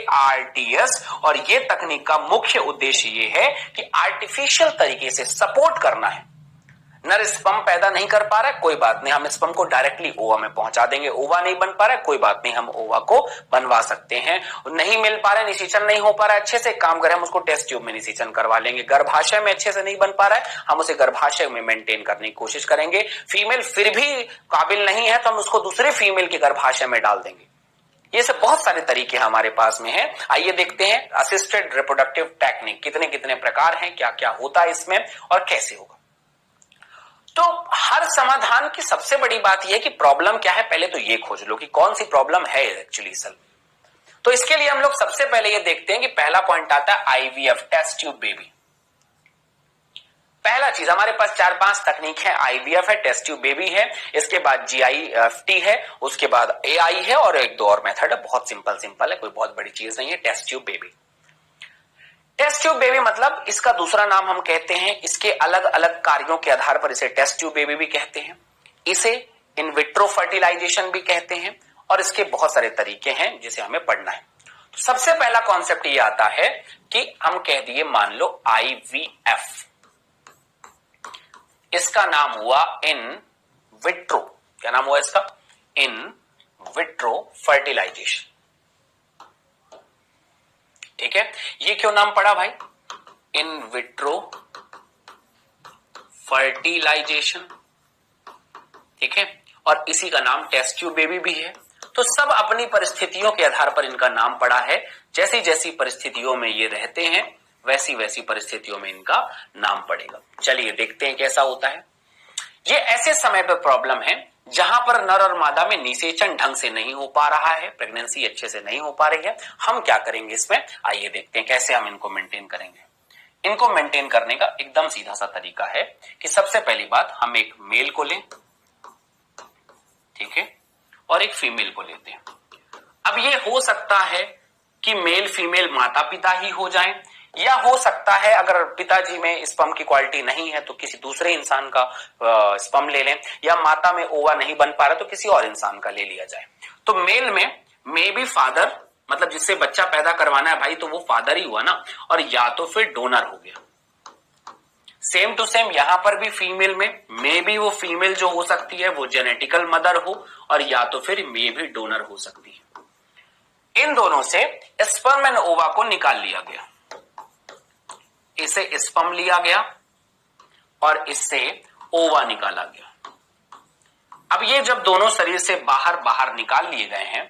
ARTS। और ये तकनीक का मुख्य उद्देश्य ये है कि आर्टिफिशियल तरीके से सपोर्ट करना है, नर स्पर्म पैदा नहीं कर पा रहा है, कोई बात नहीं, हम स्पर्म को डायरेक्टली ओवा में पहुंचा देंगे। ओवा नहीं बन पा रहा है, कोई बात नहीं, हम ओवा को बनवा सकते हैं। नहीं मिल पा रहा है, निषेचन नहीं हो पा रहा है अच्छे से, काम करें हम उसको टेस्ट ट्यूब में निषेचन करवा लेंगे। गर्भाशय में अच्छे से नहीं बन पा रहा है, हम उसे गर्भाशय में मेंटेन करने की कोशिश करेंगे। फीमेल फिर भी काबिल नहीं है तो हम उसको दूसरे फीमेल के गर्भाशय में डाल देंगे। ये सब बहुत सारे तरीके हमारे पास में हैं। आइए देखते हैं असिस्टेड रिप्रोडक्टिव टेक्निक कितने कितने प्रकार हैं, क्या क्या होता है इसमें और कैसे होगा। तो हर समाधान की सबसे बड़ी बात यह है कि प्रॉब्लम क्या है, पहले तो ये खोज लो कि कौन सी प्रॉब्लम है एक्चुअली असल में। तो इसके लिए हम लोग सबसे पहले ये देखते हैं कि पहला पॉइंट आता है आईवीएफ, टेस्ट ट्यूब बेबी। पहला चीज हमारे पास 4-5 तकनीक है, आईवीएफ है, टेस्ट ट्यूब बेबी है, इसके बाद जीआईएफटी है, उसके बाद एआई है और एक दो और मेथड है, बहुत सिंपल है, कोई बहुत बड़ी चीज नहीं है। Test tube baby, test tube baby मतलब इसका दूसरा नाम हम कहते हैं, इसके अलग अलग कार्यों के आधार पर इसे टेस्ट ट्यूब बेबी भी कहते हैं, इसे इन विट्रो फर्टिलाइजेशन भी कहते हैं और इसके बहुत सारे तरीके हैं जिसे हमें पढ़ना है। तो सबसे पहला कॉन्सेप्ट ये आता है कि हम कह दिए मान लो आईवीएफ, इसका नाम हुआ इन विट्रो, क्या नाम हुआ इसका, इन विट्रो फर्टिलाइजेशन। ठीक है, ये क्यों नाम पड़ा भाई, इन विट्रो फर्टिलाइजेशन, ठीक है, और इसी का नाम टेस्ट ट्यूब बेबी भी है। तो सब अपनी परिस्थितियों के आधार पर इनका नाम पड़ा है, जैसी जैसी परिस्थितियों में ये रहते हैं वैसी वैसी परिस्थितियों में इनका नाम पड़ेगा। चलिए देखते हैं कैसा होता है। ये ऐसे समय पर प्रॉब्लम है जहां पर नर और मादा में निषेचन ढंग से नहीं हो पा रहा है, प्रेगनेंसी अच्छे से नहीं हो पा रही है। हम क्या करेंगे इसमें, आइए देखते हैं कैसे हम इनको मेंटेन करेंगे। इनको मेंटेन करने का एकदम सीधा सा तरीका है कि सबसे पहली बात हम एक मेल को लें, ठीक है, और एक फीमेल को लेते हैं। अब ये हो सकता है कि मेल फीमेल माता पिता ही हो जाएं, या हो सकता है अगर पिताजी में स्पर्म की क्वालिटी नहीं है तो किसी दूसरे इंसान का स्पर्म ले लें, या माता में ओवा नहीं बन पा रहा तो किसी और इंसान का ले लिया जाए। तो मेल में मे बी फादर, मतलब जिससे बच्चा पैदा करवाना है भाई तो वो फादर ही हुआ ना, और या तो फिर डोनर हो गया। सेम टू सेम यहां पर भी फीमेल में मे बी वो फीमेल जो हो सकती है वो जेनेटिकल मदर हो, और या तो फिर मे भी डोनर हो सकती है। इन दोनों से स्पर्म एंड ओवा को निकाल लिया गया, इसे स्पर्म लिया गया और इससे ओवा निकाला गया। अब ये जब दोनों शरीर से बाहर बाहर निकाल लिए गए हैं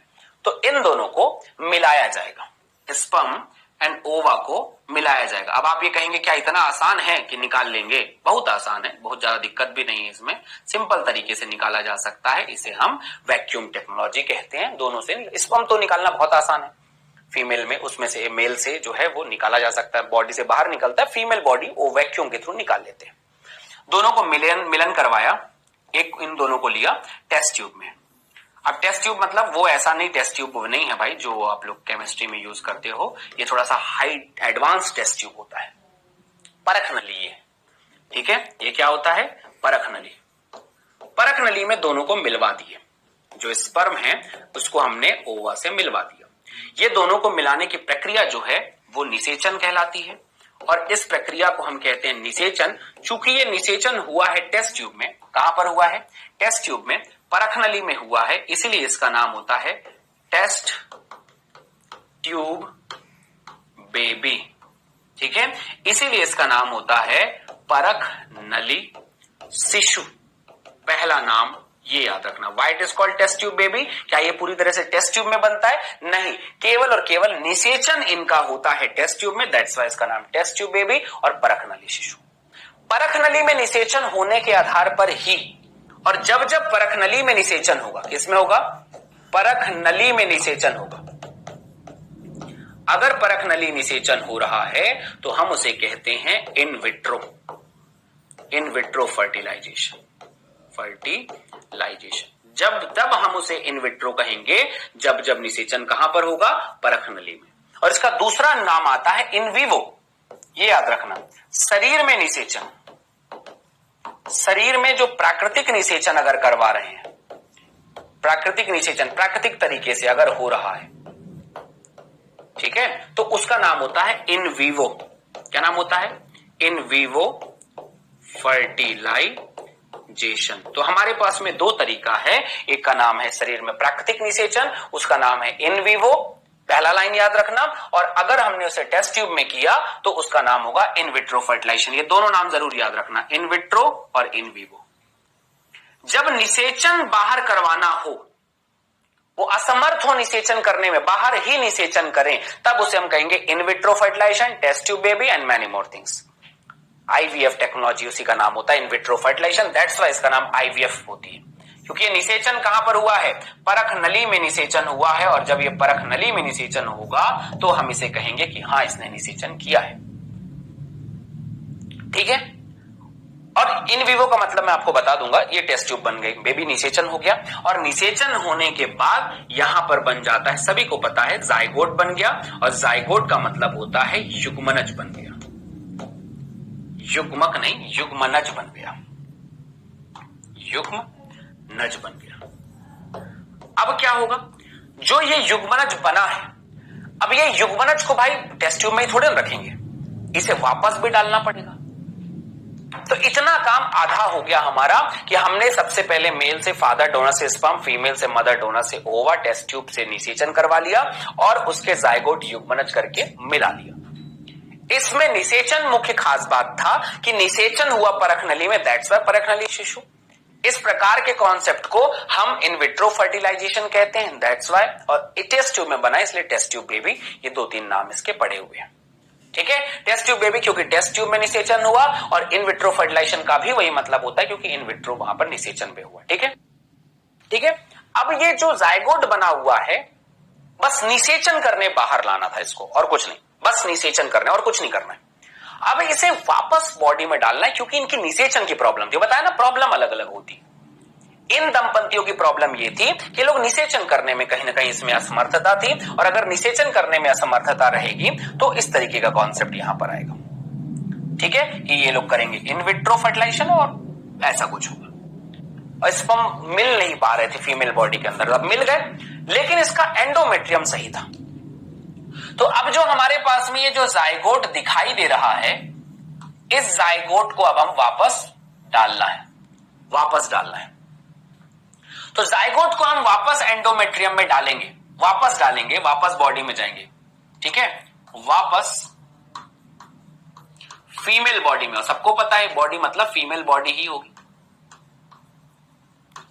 तो इन दोनों को मिलाया जाएगा, स्पर्म एंड ओवा को मिलाया जाएगा। अब आप ये कहेंगे क्या इतना आसान है कि निकाल लेंगे, बहुत आसान है, बहुत ज्यादा दिक्कत भी नहीं है इसमें, सिंपल तरीके से निकाला जा सकता है। इसे हम वैक्यूम टेक्नोलॉजी कहते हैं। दोनों से स्पर्म तो निकालना बहुत आसान है, फीमेल में उसमें से मेल से जो है वो निकाला जा सकता है, बॉडी से बाहर निकलता है, फीमेल बॉडी वो वैक्यूम के थ्रू निकाल लेते हैं। दोनों को मिलन करवाया, एक इन दोनों को लिया टेस्ट ट्यूब में। अब टेस्ट ट्यूब मतलब वो ऐसा नहीं टेस्ट ट्यूब नहीं है भाई जो आप लोग केमिस्ट्री में यूज करते हो, ये थोड़ा सा हाई एडवांस टेस्ट ट्यूब होता है, परख नली है, ठीक है। ये क्या होता है, परख नली। परख नली में दोनों को मिलवा दिए, जो स्पर्म है उसको हमने ओवा से मिलवा दिया। ये दोनों को मिलाने की प्रक्रिया जो है वो निषेचन कहलाती है, और इस प्रक्रिया को हम कहते हैं निषेचन। चूंकि ये निषेचन हुआ है टेस्ट ट्यूब में, कहां पर हुआ है, टेस्ट ट्यूब में, परख नली में हुआ है, इसीलिए इसका नाम होता है टेस्ट ट्यूब बेबी, ठीक है, इसीलिए इसका नाम होता है परख नली शिशु। पहला नाम ये याद रखना, why it is called test tube baby. क्या ये पूरी तरह से टेस्ट ट्यूब में बनता है, नहीं, केवल और केवल निषेचन इनका होता है टेस्ट ट्यूब में, दैट्स व्हाई इसका नाम टेस्ट ट्यूब बेबी और परख नली शिशु। परख नली में निषेचन होने के आधार पर ही, और जब जब परख नली में निषेचन होगा, किसमें होगा, परख नली में निषेचन होगा। अगर परख नली निषेचन हो रहा है तो हम उसे कहते हैं इन विट्रो फर्टिलाइजेशन। जब तब हम उसे इन विट्रो कहेंगे जब जब निषेचन कहां पर होगा, परख नली में। और इसका दूसरा नाम आता है इन विवो, ये याद रखना, शरीर में निषेचन, शरीर में जो प्राकृतिक निषेचन अगर करवा रहे हैं, प्राकृतिक निषेचन प्राकृतिक तरीके से अगर हो रहा है, ठीक है, तो उसका नाम होता है इन विवो। क्या नाम होता है, इन विवो फर्टिलाइजेशन। निषेचन। तो हमारे पास में दो तरीका है, एक का नाम है शरीर में प्राकृतिक निषेचन, उसका नाम है इन विवो, पहला लाइन याद रखना, और अगर हमने उसे टेस्ट ट्यूब में किया तो उसका नाम होगा इन विट्रो फर्टिलाइजेशन। ये दोनों नाम जरूर याद रखना, इन विट्रो और इन विवो। जब निषेचन बाहर करवाना हो, वो असमर्थ हो निषेचन करने में, बाहर ही निषेचन करें, तब उसे हम कहेंगे in vitro fertilization, test tube baby and many more things. IVF technology उसी का नाम होता है, in vitro fertilization. That's why इसका नाम आईवीएफ होती है, क्योंकि ये निषेचन कहां पर हुआ है, परख नली में निषेचन हुआ है। और जब ये परख नली में निषेचन होगा तो हम इसे कहेंगे कि हाँ, इसने निषेचन किया है। ठीक है। और इन विवो का मतलब मैं आपको बता दूंगा, ये टेस्ट ट्यूब बन गई, बेबी निषेचन हो गया, और निषेचन होने के बाद यहां पर बन जाता है, सभी को पता है, जाइगोट बन गया। और जाइगोट का मतलब होता है युग्मनज बन गया, युग्मक नहीं, युग्मनज बन गया, युग्मनज बन गया। अब क्या होगा, जो ये युग्मनज बना है, अब ये युग्मनज को भाई टेस्ट ट्यूब में ही थोड़े रखेंगे, इसे वापस भी डालना पड़ेगा। तो इतना काम आधा हो गया हमारा कि हमने सबसे पहले मेल से फादर डोनर से स्पर्म, फीमेल से मदर डोनर से ओवा, टेस्ट ट्यूब से निषेचन करवा लिया और उसके जाइगोट युग्मनज करके मिला लिया। इसमें निषेचन मुख्य खास बात था कि निषेचन हुआ परख नली में, दैट्स वाई परख नली शिशु। इस प्रकार के कॉन्सेप्ट को हम इन विट्रो फर्टिलाइजेशन कहते हैं, दैट्स वाई। और टेस्ट ट्यूब में बना, इसलिए टेस्ट ट्यूब बेबी, ये दो तीन नाम इसके पड़े हुए हैं। ठीक है, टेस्ट ट्यूब बेबी क्योंकि टेस्ट ट्यूब में निषेचन हुआ, और इन विट्रो फर्टिलाइजेशन का भी वही मतलब होता है क्योंकि इन विट्रो वहां पर निषेचन पे हुआ। ठीक है, ठीक है। अब ये जो जाइगोट बना हुआ है, बस निषेचन करने बाहर लाना था इसको, और कुछ नहीं, बस निषेचन करना और कुछ नहीं करना है। अब इसे वापस बॉडी में डालना है, क्योंकि इनकी निषेचन की प्रॉब्लम थी, बताया ना, प्रॉब्लम अलग अलग होती है। इन दंपतियों की प्रॉब्लम ये थी कि लोग निषेचन करने में कहीं ना कहीं इसमें असमर्थता थी, और अगर निषेचन करने में असमर्थता रहेगी तो इस तरीके का कॉन्सेप्ट यहां पर आएगा। ठीक है, कि ये लोग करेंगे इन विट्रो फर्टिलाइजेशन और ऐसा कुछ होगा, और स्पर्म मिल नहीं पा रहे थे फीमेल बॉडी के अंदर, अब मिल गए, लेकिन इसका एंडोमेट्रियम सही था। तो अब जो हमारे पास में ये जो जाइगोट दिखाई दे रहा है, इस जाइगोट को अब हम वापस डालना है, वापस डालना है। तो जाइगोट को हम वापस एंडोमेट्रियम में डालेंगे, वापस डालेंगे, वापस बॉडी में जाएंगे। ठीक है, वापस फीमेल बॉडी में, और सबको पता है बॉडी मतलब फीमेल बॉडी ही होगी,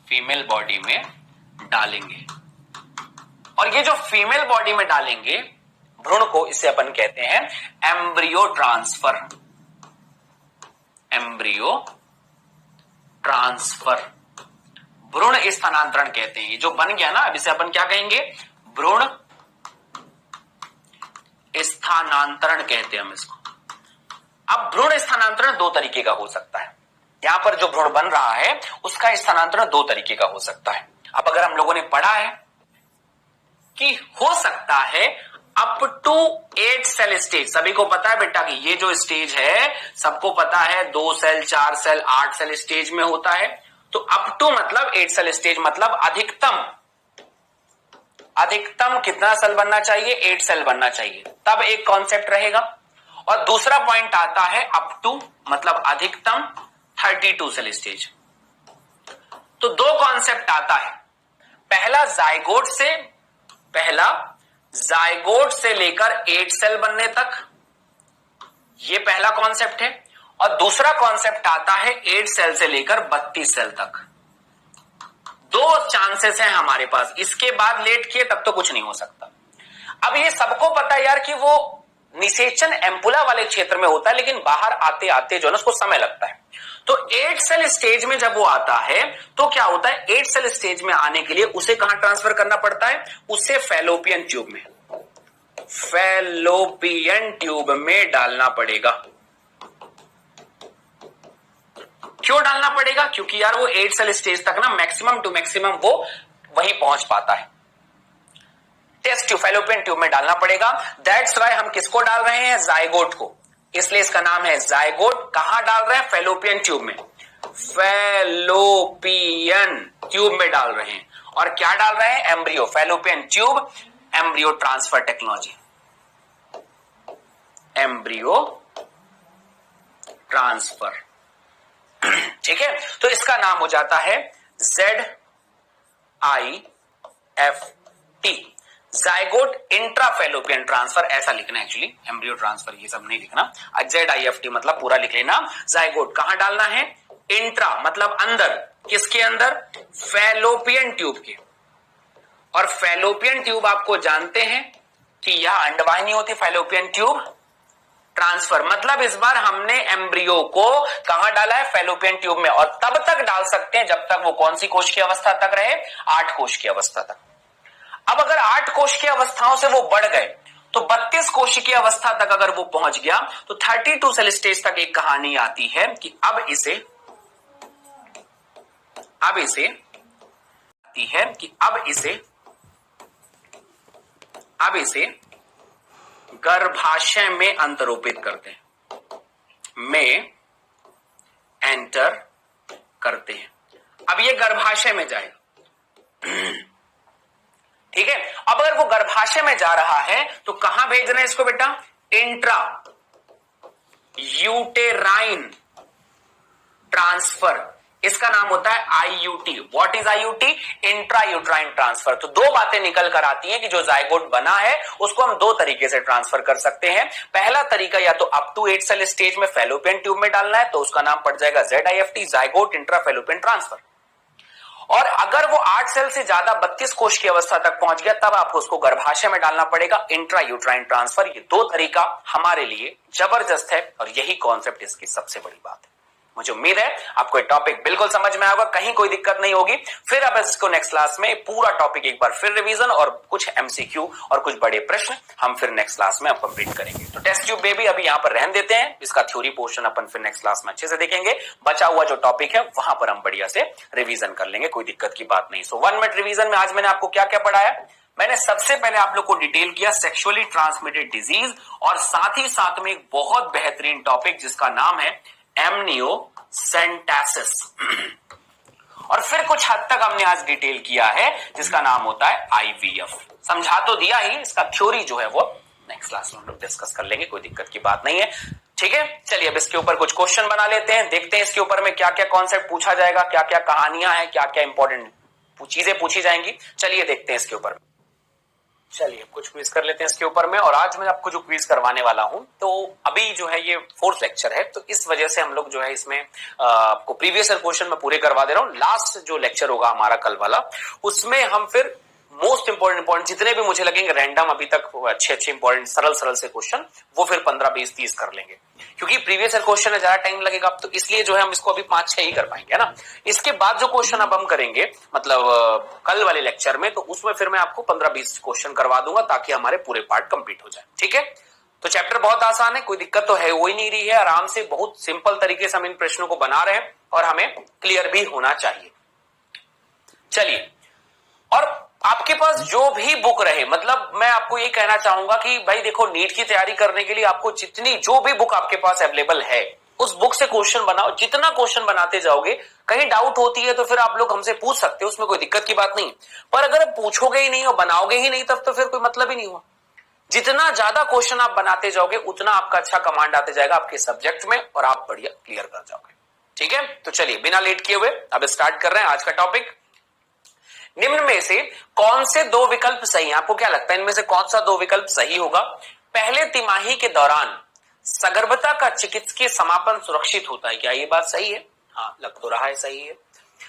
फीमेल बॉडी में डालेंगे। और ये जो फीमेल बॉडी में डालेंगे भ्रूण को, इसे अपन कहते हैं एम्ब्रियो ट्रांसफर, एम्ब्रियो ट्रांसफर, भ्रूण स्थानांतरण कहते हैं। ये जो बन गया ना, अब इसे अपन क्या कहेंगे, भ्रूण स्थानांतरण कहते हैं हम इसको। अब भ्रूण स्थानांतरण दो तरीके का हो सकता है, यहां पर जो भ्रूण बन रहा है उसका स्थानांतरण दो तरीके का हो सकता है। अब अगर हम लोगों ने पढ़ा है कि हो सकता है अप टू 8 सेल स्टेज, सभी को पता है बेटा कि ये जो स्टेज है सबको पता है, 2 सेल 4 सेल 8 सेल स्टेज में होता है। तो अप टू मतलब 8 सेल स्टेज, मतलब अधिकतम, अधिकतम कितना सेल बनना चाहिए, 8 सेल बनना चाहिए, तब एक कॉन्सेप्ट रहेगा। और दूसरा पॉइंट आता है अप टू मतलब अधिकतम 32 सेल स्टेज। तो दो कॉन्सेप्ट आता है, पहला जाइगोट से लेकर 8 सेल बनने तक, ये पहला कॉन्सेप्ट है। और दूसरा कॉन्सेप्ट आता है 8 सेल से लेकर 32 सेल तक। दो चांसेस हैं हमारे पास, इसके बाद लेट किए तब तो कुछ नहीं हो सकता। अब ये सबको पता है यार कि वो निषेचन एम्पुला वाले क्षेत्र में होता है, लेकिन बाहर आते आते जो है उसको समय लगता है। तो 8 सेल स्टेज में जब वो आता है तो क्या होता है, 8 सेल स्टेज में आने के लिए उसे कहां ट्रांसफर करना पड़ता है, उसे फैलोपियन ट्यूब में, फैलोपियन ट्यूब में डालना पड़ेगा। क्यों डालना पड़ेगा, क्योंकि यार वो 8 सेल स्टेज तक ना मैक्सिमम टू मैक्सिमम वो वहीं पहुंच पाता है, टेस्ट ट्यूब फैलोपियन ट्यूब में डालना पड़ेगा। दैट्स वाई हम किसको डाल रहे हैं, जाइगोट को, इसलिए इसका नाम है जाइगोट। कहां डाल रहे हैं, फैलोपियन ट्यूब में, फैलोपियन ट्यूब में डाल रहे हैं। और क्या डाल रहे हैं, embryo, fallopian tube, embryo transfer technology, embryo transfer. ठीक है, तो इसका नाम हो जाता है ZIFT, जाइगोट इंट्राफेलोपियन ट्रांसफर। ऐसा लिखना एक्चुअली, एम्ब्रियो ट्रांसफर ये सब नहीं लिखना। ZIFT मतलब पूरा लिख लेना। जाइगोट कहां डालना है? इंट्रा मतलब अंदर, किसके अंदर? फैलोपियन ट्यूब के। और फैलोपियन ट्यूब आपको जानते हैं कि यह अंडवाहिनी होती है, फैलोपियन ट्यूब ट्रांसफर मतलब इस बार हमने एम्ब्रियो को कहां डाला है? फैलोपियन ट्यूब में। और तब तक डाल सकते हैं जब तक वो कौन सी कोश की अवस्था तक रहे? 8 कोश की अवस्था तक। अब अगर 8 कोश की अवस्थाओं से वो बढ़ गए तो 32 कोश की अवस्था तक अगर वो पहुंच गया तो 32 सेल स्टेज तक एक कहानी आती है कि अब इसे गर्भाशय में अंतरोपित करते हैं, एंटर करते हैं। अब ये गर्भाशय में जाएगा, ठीक है। अब अगर वो गर्भाशय में जा रहा है तो कहां भेज रहे हैं इसको बेटा? इंट्रा यूटेराइन ट्रांसफर, इसका नाम होता है IUT। What is IUT? Intra uterine transfer. तो दो बातें निकल कर आती हैं कि जो जाइगोट बना है उसको हम दो तरीके से ट्रांसफर कर सकते हैं। पहला तरीका या तो अप टू 8 सेल स्टेज में फैलोपियन ट्यूब में डालना है, तो उसका नाम पड़ जाएगा ZIFT, zygote intra fallopian transfer. और अगर वो 8 सेल से ज्यादा 32 कोश की अवस्था तक पहुंच गया तब आपको उसको गर्भाशय में डालना पड़ेगा, इंट्रा यूट्राइन ट्रांसफर। ये दो तरीका हमारे लिए जबरदस्त है और यही कॉन्सेप्ट इसकी सबसे बड़ी बात है। मुझे उम्मीद है आपको ये टॉपिक बिल्कुल समझ में आएगा, कहीं कोई दिक्कत नहीं होगी। फिर अब इसको नेक्स्ट क्लास में पूरा टॉपिक एक बार फिर रिवीजन और कुछ MCQ और कुछ बड़े प्रश्न हम फिर नेक्स्ट क्लास में कंप्लीट करेंगे। तो टेस्ट ट्यूब बेबी अभी यहां पर रहने देते हैं, इसका थ्योरी पोर्शन अपन फिर नेक्स्ट क्लास में अच्छे से देखेंगे। बचा हुआ जो टॉपिक है वहां पर हम बढ़िया से रिवीजन कर लेंगे, कोई दिक्कत की बात नहीं। सो 1 मिनट रिवीजन में आज मैंने आपको क्या क्या पढ़ाया? मैंने सबसे पहले आप लोग को डिटेल किया सेक्सुअली ट्रांसमिटेड डिजीज और साथ ही साथ में एक बहुत बेहतरीन टॉपिक जिसका नाम है एमनियोसेंटेसिस। और फिर कुछ हद तक हमने आज डिटेल किया है जिसका नाम होता है IVF। समझा तो दिया ही, इसका थ्योरी जो है वो नेक्स्ट क्लास में हम लोग डिस्कस कर लेंगे, कोई दिक्कत की बात नहीं है। ठीक है, चलिए अब इसके ऊपर कुछ क्वेश्चन बना लेते हैं, देखते हैं इसके ऊपर में क्या क्या कॉन्सेप्ट पूछा जाएगा, क्या क्या कहानियां हैं, क्या क्या इंपॉर्टेंट चीजें पूछी जाएंगी। चलिए देखते हैं इसके ऊपर। चलिए कुछ क्विज कर लेते हैं इसके ऊपर में। और आज मैं आपको जो क्विज करवाने वाला हूं तो अभी जो है ये 4th लेक्चर है, तो इस वजह से हम लोग जो है इसमें आपको प्रीवियस ईयर क्वेश्चन मैं पूरे करवा दे रहा हूं। लास्ट जो लेक्चर होगा हमारा कल वाला, उसमें हम फिर मोस्ट इंपॉर्टेंट जितने भी मुझे लगेंगे रैंडम अभी तक अच्छे इंपॉर्टेंट सरल से क्वेश्चन, वो फिर 15, 20, 30 कर लेंगे, क्योंकि प्रीवियस ईयर क्वेश्चन में ज्यादा टाइम लगेगा, तो इसलिए जो है हम इसको अभी 5-6 ही कर पाएंगे, है ना। इसके बाद जो क्वेश्चन अब हम करेंगे मतलब कल वाले लेक्चर में, तो उसमें फिर मैं आपको 15-20 क्वेश्चन करवा दूंगा ताकि हमारे पूरे पार्ट कंप्लीट हो जाए। ठीक है, तो चैप्टर बहुत आसान है, कोई दिक्कत तो है हो ही नहीं रही है, आराम से बहुत सिंपल तरीके से हम इन प्रश्नों को बना रहे हैं और हमें क्लियर भी होना चाहिए। चलिए, और आपके पास जो भी बुक रहे, मतलब मैं आपको ये कहना चाहूंगा कि भाई देखो, नीट की तैयारी करने के लिए आपको जितनी जो भी बुक आपके पास अवेलेबल है उस बुक से क्वेश्चन बनाओ। जितना क्वेश्चन बनाते जाओगे, कहीं डाउट होती है तो फिर आप लोग हमसे पूछ सकते हो, उसमें कोई दिक्कत की बात नहीं। पर अगर आप पूछोगे ही नहीं और बनाओगे ही नहीं तब तो फिर कोई मतलब ही नहीं हुआ। जितना ज्यादा क्वेश्चन आप बनाते जाओगे उतना आपका अच्छा कमांड आते जाएगा आपके सब्जेक्ट में और आप बढ़िया क्लियर कर जाओगे। ठीक है, तो चलिए बिना लेट किए हुए अब स्टार्ट कर रहे हैं आज का टॉपिक। निम्न में से कौन से दो विकल्प सही हैं? आपको क्या लगता है इनमें से कौन सा दो विकल्प सही होगा? पहले तिमाही के दौरान सगर्भता का चिकित्सकीय समापन सुरक्षित होता है, क्या ये बात सही है? हाँ, लग तो रहा है सही है।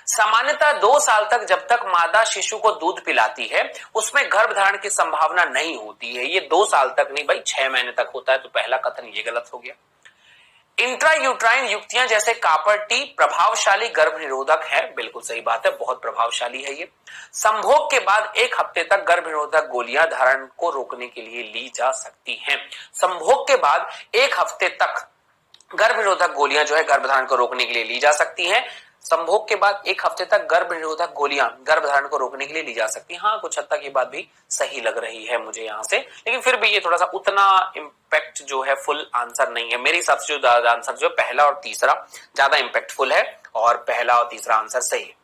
सामान्यतः 2 साल तक जब तक मादा शिशु को दूध पिलाती है उसमें गर्भधारण की संभावना नहीं होती है। ये 2 साल तक नहीं भाई, 6 महीने तक होता है, तो पहला कथन ये गलत हो गया। इंट्रायूट्राइन युक्तियां जैसे कॉपर टी प्रभावशाली गर्भ निरोधक है, बिल्कुल सही बात है, बहुत प्रभावशाली है ये। संभोग के बाद 1 हफ्ते तक गर्भ निरोधक गोलियां धारण को रोकने के लिए ली जा सकती हैं। संभोग के बाद 1 हफ्ते तक गर्भ निरोधक गोलियां जो है गर्भधारण को रोकने के लिए ली जा सकती हैं। संभोग के बाद 1 हफ्ते तक गर्भ निरोधक गोलियां गर्भधारण को रोकने के लिए ली जा सकती हैं। हाँ, कुछ हद तक ये बात भी सही लग रही है मुझे यहाँ से, लेकिन फिर भी ये थोड़ा सा उतना इम्पैक्ट जो है फुल आंसर नहीं है मेरे हिसाब से। जो ज्यादा आंसर जो है पहला और तीसरा ज्यादा इम्पैक्टफुल है और पहला और तीसरा आंसर सही है।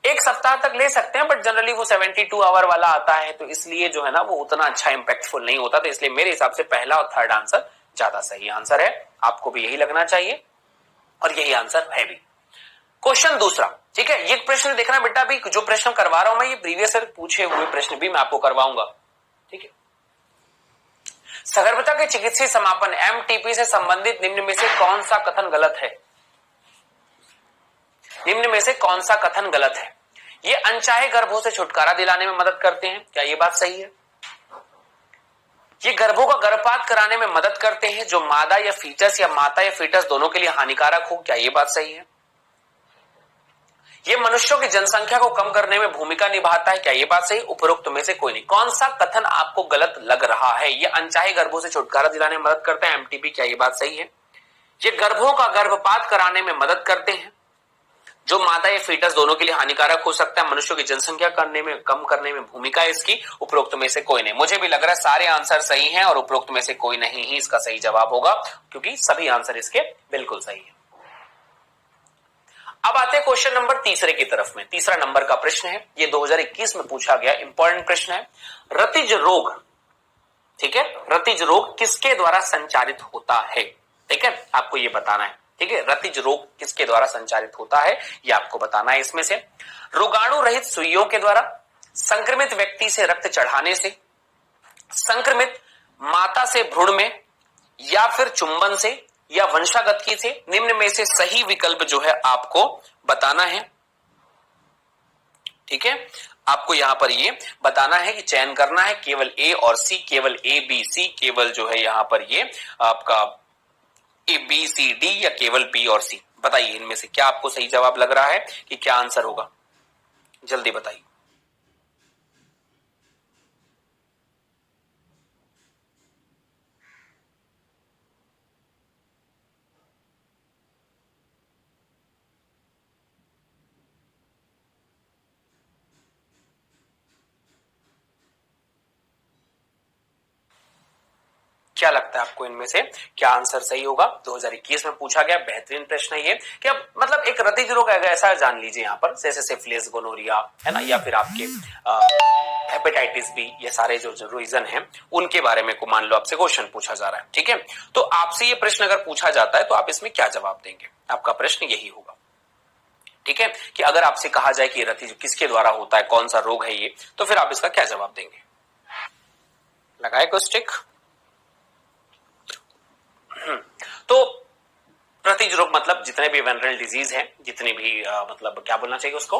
1 सप्ताह तक ले सकते हैं, बट जनरली वो 72 आवर वाला आता है, तो इसलिए जो है ना वो उतना अच्छा इम्पैक्टफुल नहीं होता, तो इसलिए मेरे हिसाब से पहला और थर्ड आंसर ज्यादा सही आंसर है। आपको भी यही लगना चाहिए और यही आंसर है भी। क्वेश्चन दूसरा, ठीक है, ये प्रश्न देखना बेटा, अभी जो प्रश्न करवा रहा हूं मैं ये प्रीवियस ईयर पूछे हुए प्रश्न भी मैं आपको करवाऊंगा, ठीक है। सगर्भता के चिकित्सीय समापन एमटीपी से संबंधित निम्न में से कौन सा कथन गलत है? निम्न में से कौन सा कथन गलत है? ये अनचाहे गर्भों से छुटकारा दिलाने में मदद करते हैं, क्या ये बात सही है? ये गर्भों का गर्भपात कराने में मदद करते हैं जो मादा या फीटस या माता या फीटस दोनों के लिए हानिकारक हो, क्या ये बात सही है? ये मनुष्यों की जनसंख्या को कम करने में भूमिका निभाता है, क्या ये बात सही? उपरोक्त में से कोई नहीं। कौन सा कथन आपको गलत लग रहा है? ये अनचाहे गर्भों से छुटकारा दिलाने में मदद करते हैं एमटीपी, क्या ये बात सही है? ये गर्भों का गर्भपात कराने में मदद करते हैं जो मादा या फीटस दोनों के लिए हानिकारक हो सकता है, मनुष्यों की जनसंख्या कम करने में भूमिका है इसकी, उपरोक्त में से कोई नहीं। मुझे भी लग रहा है सारे आंसर सही हैं और उपरोक्त में से कोई नहीं ही इसका सही जवाब होगा, क्योंकि सभी आंसर इसके बिल्कुल सही है। अब आते हैं क्वेश्चन नंबर तीसरे की तरफ में। तीसरा नंबर का प्रश्न है, ये 2021 में पूछा गया इंपॉर्टेंट प्रश्न है। रतिज रोग, ठीक है, रतिज रोग किसके द्वारा संचारित होता है? ठीक है, आपको ये बताना है, ठीक है। रतिज रोग किसके द्वारा संचारित होता है ये आपको बताना है। इसमें से रोगाणु रहित सुइयों के द्वारा, संक्रमित व्यक्ति से रक्त चढ़ाने से, संक्रमित माता से भ्रूण में, या फिर चुंबन से, या वंशागति से। निम्न में से सही विकल्प जो है आपको बताना है, ठीक है। आपको यहां पर ये बताना है कि चयन करना है, केवल ए और सी, केवल ए बी सी, केवल जो है यहां पर ये आपका ए बी सी डी, या केवल बी और सी। बताइए इनमें से क्या आपको सही जवाब लग रहा है कि क्या आंसर होगा, जल्दी बताइए। क्या लगता है आपको इनमें से क्या आंसर सही होगा? 2021 में पूछा गया बेहतरीन प्रश्न है ये। क्या मतलब एक रतिज रोग ऐसा जान लीजिए यहां पर, जैसे सिफिलिस, गोनोरिया है ना, या फिर आपके हेपेटाइटिस बी, ये सारे जो रीजन हैं उनके बारे में को मान लो आपसे क्वेश्चन पूछा जा रहा है, ठीक है। तो आपसे ये प्रश्न अगर पूछा जाता है तो आप इसमें क्या जवाब देंगे? आपका प्रश्न यही होगा, ठीक है, कि अगर आपसे कहा जाए कि रतिज किसके द्वारा होता है, कौन सा रोग है ये, तो फिर आप इसका क्या जवाब देंगे? लगाए को स्टिक। तो रतिज रोग मतलब जितने भी वेनरल डिजीज हैं, जितने भी मतलब क्या बोलना चाहिए उसको,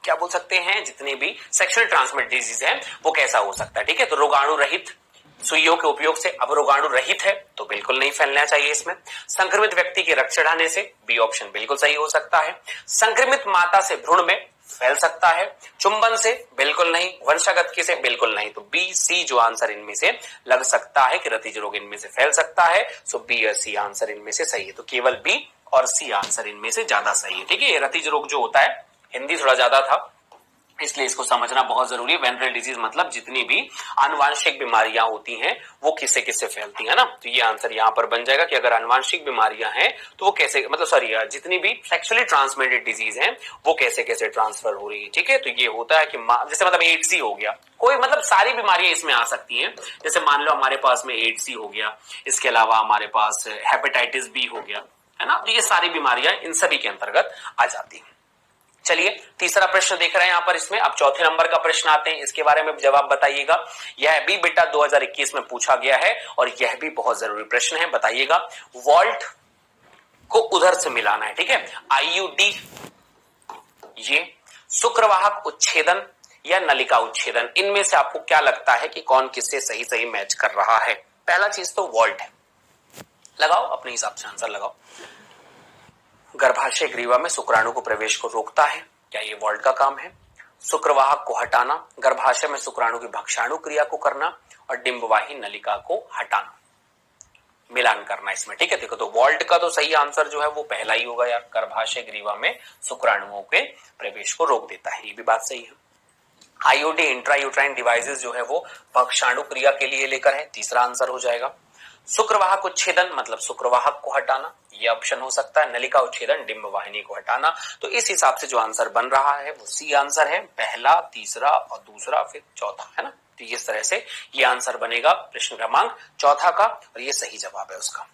क्या बोल सकते हैं, जितने भी सेक्सुअल ट्रांसमिट डिजीज हैं वो कैसा हो सकता है, ठीक है। तो रोगाणु रहित सुइयों के उपयोग से, अब रोगाणु रहित है तो बिल्कुल नहीं फैलना चाहिए इसमें। संक्रमित व्यक्ति के रक्त चढ़ाने से, बी ऑप्शन बिल्कुल सही हो सकता है। संक्रमित माता से भ्रूण में फैल सकता है, चुंबन से बिल्कुल नहीं, वंशागत से बिल्कुल नहीं। तो बी सी जो आंसर इनमें से लग सकता है कि रतिज रोग इनमें से फैल सकता है, सो बी और सी आंसर इनमें से सही है। तो केवल बी और सी आंसर इनमें से ज्यादा सही है, ठीक है। रतिज रोग जो होता है, हिंदी थोड़ा ज्यादा था इसलिए इसको समझना बहुत जरूरी है। वेनरल डिजीज मतलब जितनी भी आनुवांशिक बीमारियां होती हैं वो किससे किससे फैलती है ना। तो ये आंसर यहां पर बन जाएगा कि अगर आनुवांशिक बीमारियां हैं तो वो कैसे, मतलब सॉरी, जितनी भी सेक्सुअली ट्रांसमिटेड डिजीज हैं वो कैसे कैसे ट्रांसफर हो रही है, ठीक है। तो ये होता है कि जैसे मतलब एड्स ही हो गया, कोई मतलब सारी बीमारियां इसमें आ सकती हैं। जैसे मान लो हमारे पास में एड्स ही हो गया, इसके अलावा हमारे पास हेपेटाइटिस बी हो गया, है ना। तो ये सारी बीमारियां इन सभी के अंतर्गत आ जाती हैं। चलिए तीसरा प्रश्न देख रहे हैं यहां पर, इसमें अब चौथे नंबर का प्रश्न आते हैं, इसके बारे में जवाब बताइएगा। यह भी बेटा 2021 में पूछा गया है और यह भी बहुत जरूरी प्रश्न है, बताइएगा। वॉल्ट को उधर से मिलाना है, ठीक है, आईयूडी, ये शुक्रवाहक उच्छेदन या नलिका उच्छेदन, इनमें से आपको क्या लगता है कि कौन किससे सही सही मैच कर रहा है? पहला चीज तो वॉल्ट है, लगाओ अपने हिसाब से आंसर लगाओ। गर्भाशय ग्रीवा में शुक्राणु को प्रवेश को रोकता है, क्या ये वॉल्ट का काम है? शुक्रवाहक को हटाना, गर्भाशय में शुक्राणु की भक्षाणु क्रिया को करना, और डिंबवाही नलिका को हटाना, मिलान करना इसमें, ठीक है। देखो तो वॉल्ट का तो सही आंसर जो है वो पहला ही होगा यार, गर्भाशय ग्रीवा में शुक्राणुओं के प्रवेश को रोक देता है, ये भी बात सही है। आईओडी इंट्रायूट्राइन डिवाइसेस जो है वो भक्षाणु क्रिया के लिए लेकर है, तीसरा आंसर हो जाएगा। शुक्रवाहक उच्छेदन मतलब शुक्रवाहक को हटाना, ये ऑप्शन हो सकता है। नलिका उच्छेदन डिंब वाहिनी को हटाना। तो इस हिसाब से जो आंसर बन रहा है वो सी आंसर है, पहला, तीसरा और दूसरा, फिर चौथा, है ना। तो इस तरह से ये आंसर बनेगा प्रश्न क्रमांक चौथा का, और ये सही जवाब है उसका।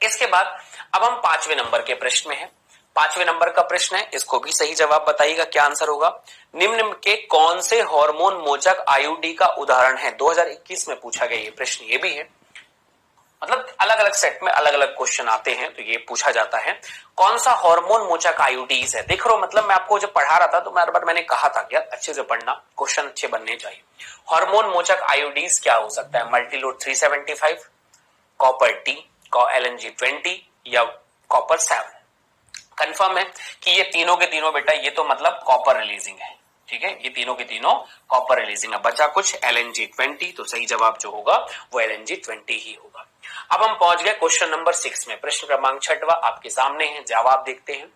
इसके बाद अब हम 5वें नंबर के प्रश्न में हैं। 5वें नंबर का प्रश्न है, इसको भी सही जवाब बताइएगा, क्या आंसर होगा। निम्न के कौन से हार्मोन मोचक आईयूडी का उदाहरण है। 2021 में पूछा गया ये प्रश्न, ये भी है, मतलब अलग अलग सेट में अलग अलग क्वेश्चन आते हैं तो ये पूछा जाता है कौन सा हार्मोन मोचक आईयूडीज है। देख रहे हो, मतलब मैं आपको जब पढ़ा रहा था तो मैंने कहा था कि यार अच्छे से पढ़ना, क्वेश्चन अच्छे बनने चाहिए। हार्मोन मोचक आईयूडीज क्या हो सकता है, मल्टीलोड 375, कॉपर टी, LNG20 या कॉपर 7। कंफर्म है कि ये तीनों के तीनों बेटा ये तो मतलब कॉपर रिलीजिंग है, ठीक है, ये तीनों के तीनों कॉपर रिलीजिंग है। बचा कुछ LNG20, तो सही जवाब जो होगा वो LNG20 ही होगा। अब हम पहुंच गए क्वेश्चन नंबर 6 में, प्रश्न क्रमांक 6वां आपके सामने है, जवाब देखते हैं।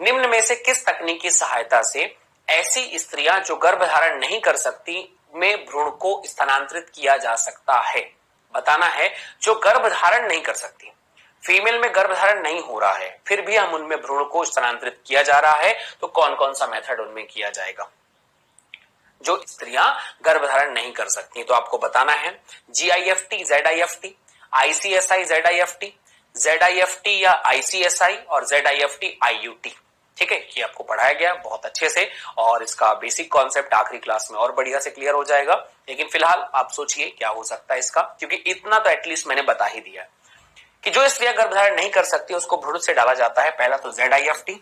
निम्न में से किस तकनीक की सहायता से ऐसी स्त्रियां जो गर्भधारण नहीं कर सकती में भ्रूण को स्थानांतरित किया जा सकता है। बताना है, जो गर्भधारण नहीं कर सकती, फीमेल में गर्भधारण नहीं हो रहा है फिर भी हम उनमें भ्रूण को स्थानांतरित किया जा रहा है, तो कौन कौन सा मेथड उनमें किया जाएगा। जो स्त्रियां गर्भधारण नहीं कर सकती तो आपको बताना है GIFT, ZIFT, ICSI, ZIFT, ZIFT या ICSI और ZIFT IUT। ठीक है, ये आपको पढ़ाया गया बहुत अच्छे से और इसका बेसिक कॉन्सेप्ट आखिरी क्लास में और बढ़िया से क्लियर हो जाएगा। लेकिन फिलहाल आप सोचिए क्या हो सकता है इसका, क्योंकि इतना तो एटलीस्ट मैंने बता ही दिया कि जो स्त्रियां गर्भधारण नहीं कर सकती उसको भ्रूण से डाला जाता है। पहला तो ZIFT,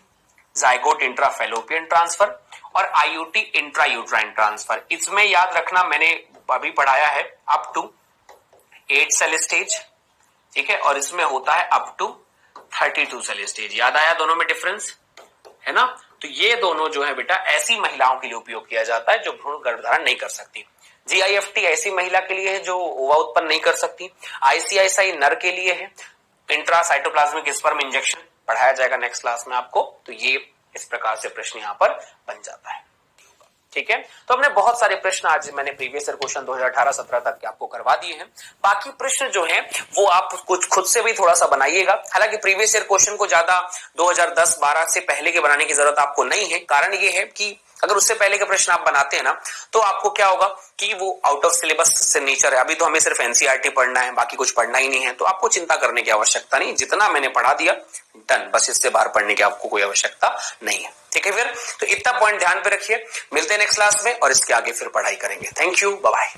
जाइगोट इंट्राफेलोपियन ट्रांसफर, और IUT इंट्रा यूट्राइन ट्रांसफर। इसमें याद रखना मैंने अभी पढ़ाया है अप टू 8 सेल स्टेज, ठीक है, और इसमें होता है अप टू 32 सेल स्टेज। याद आया दोनों में डिफरेंस है ना। तो ये दोनों जो है बेटा ऐसी महिलाओं के लिए उपयोग किया जाता है जो भ्रूण गर्भधारण नहीं कर सकती। GIFT ऐसी महिला के लिए है जो ओवा उत्पन्न नहीं कर सकती। ICSI नर के लिए है। इंट्रासाइटोप्लाज्मिक स्पर्म इंजेक्शन पढ़ाया जाएगा नेक्स्ट क्लास में आपको। तो ये इस प्रकार से प्रश्न यहाँ पर बन जाता है, ठीक है। तो हमने बहुत सारे प्रश्न आज मैंने प्रीवियस ईयर क्वेश्चन 2018-17 तक के आपको करवा दिए हैं। बाकी प्रश्न जो हैं वो आप कुछ खुद से भी थोड़ा सा बनाइएगा। हालांकि प्रीवियस ईयर क्वेश्चन को ज्यादा 2010-12 से पहले के बनाने की जरूरत आपको नहीं है। कारण ये है कि अगर उससे पहले के प्रश्न आप बनाते हैं ना तो आपको क्या होगा कि वो आउट ऑफ सिलेबस से नेचर है। अभी तो हमें सिर्फ NCERT पढ़ना है, बाकी कुछ पढ़ना ही नहीं है, तो आपको चिंता करने की आवश्यकता नहीं। जितना मैंने पढ़ा दिया डन, बस इससे बाहर पढ़ने की आपको कोई आवश्यकता नहीं है, ठीक है। फिर तो इतना पॉइंट ध्यान पे रखिए। मिलते हैं नेक्स्ट क्लास में और इसके आगे फिर पढ़ाई करेंगे। Thank you, bye bye.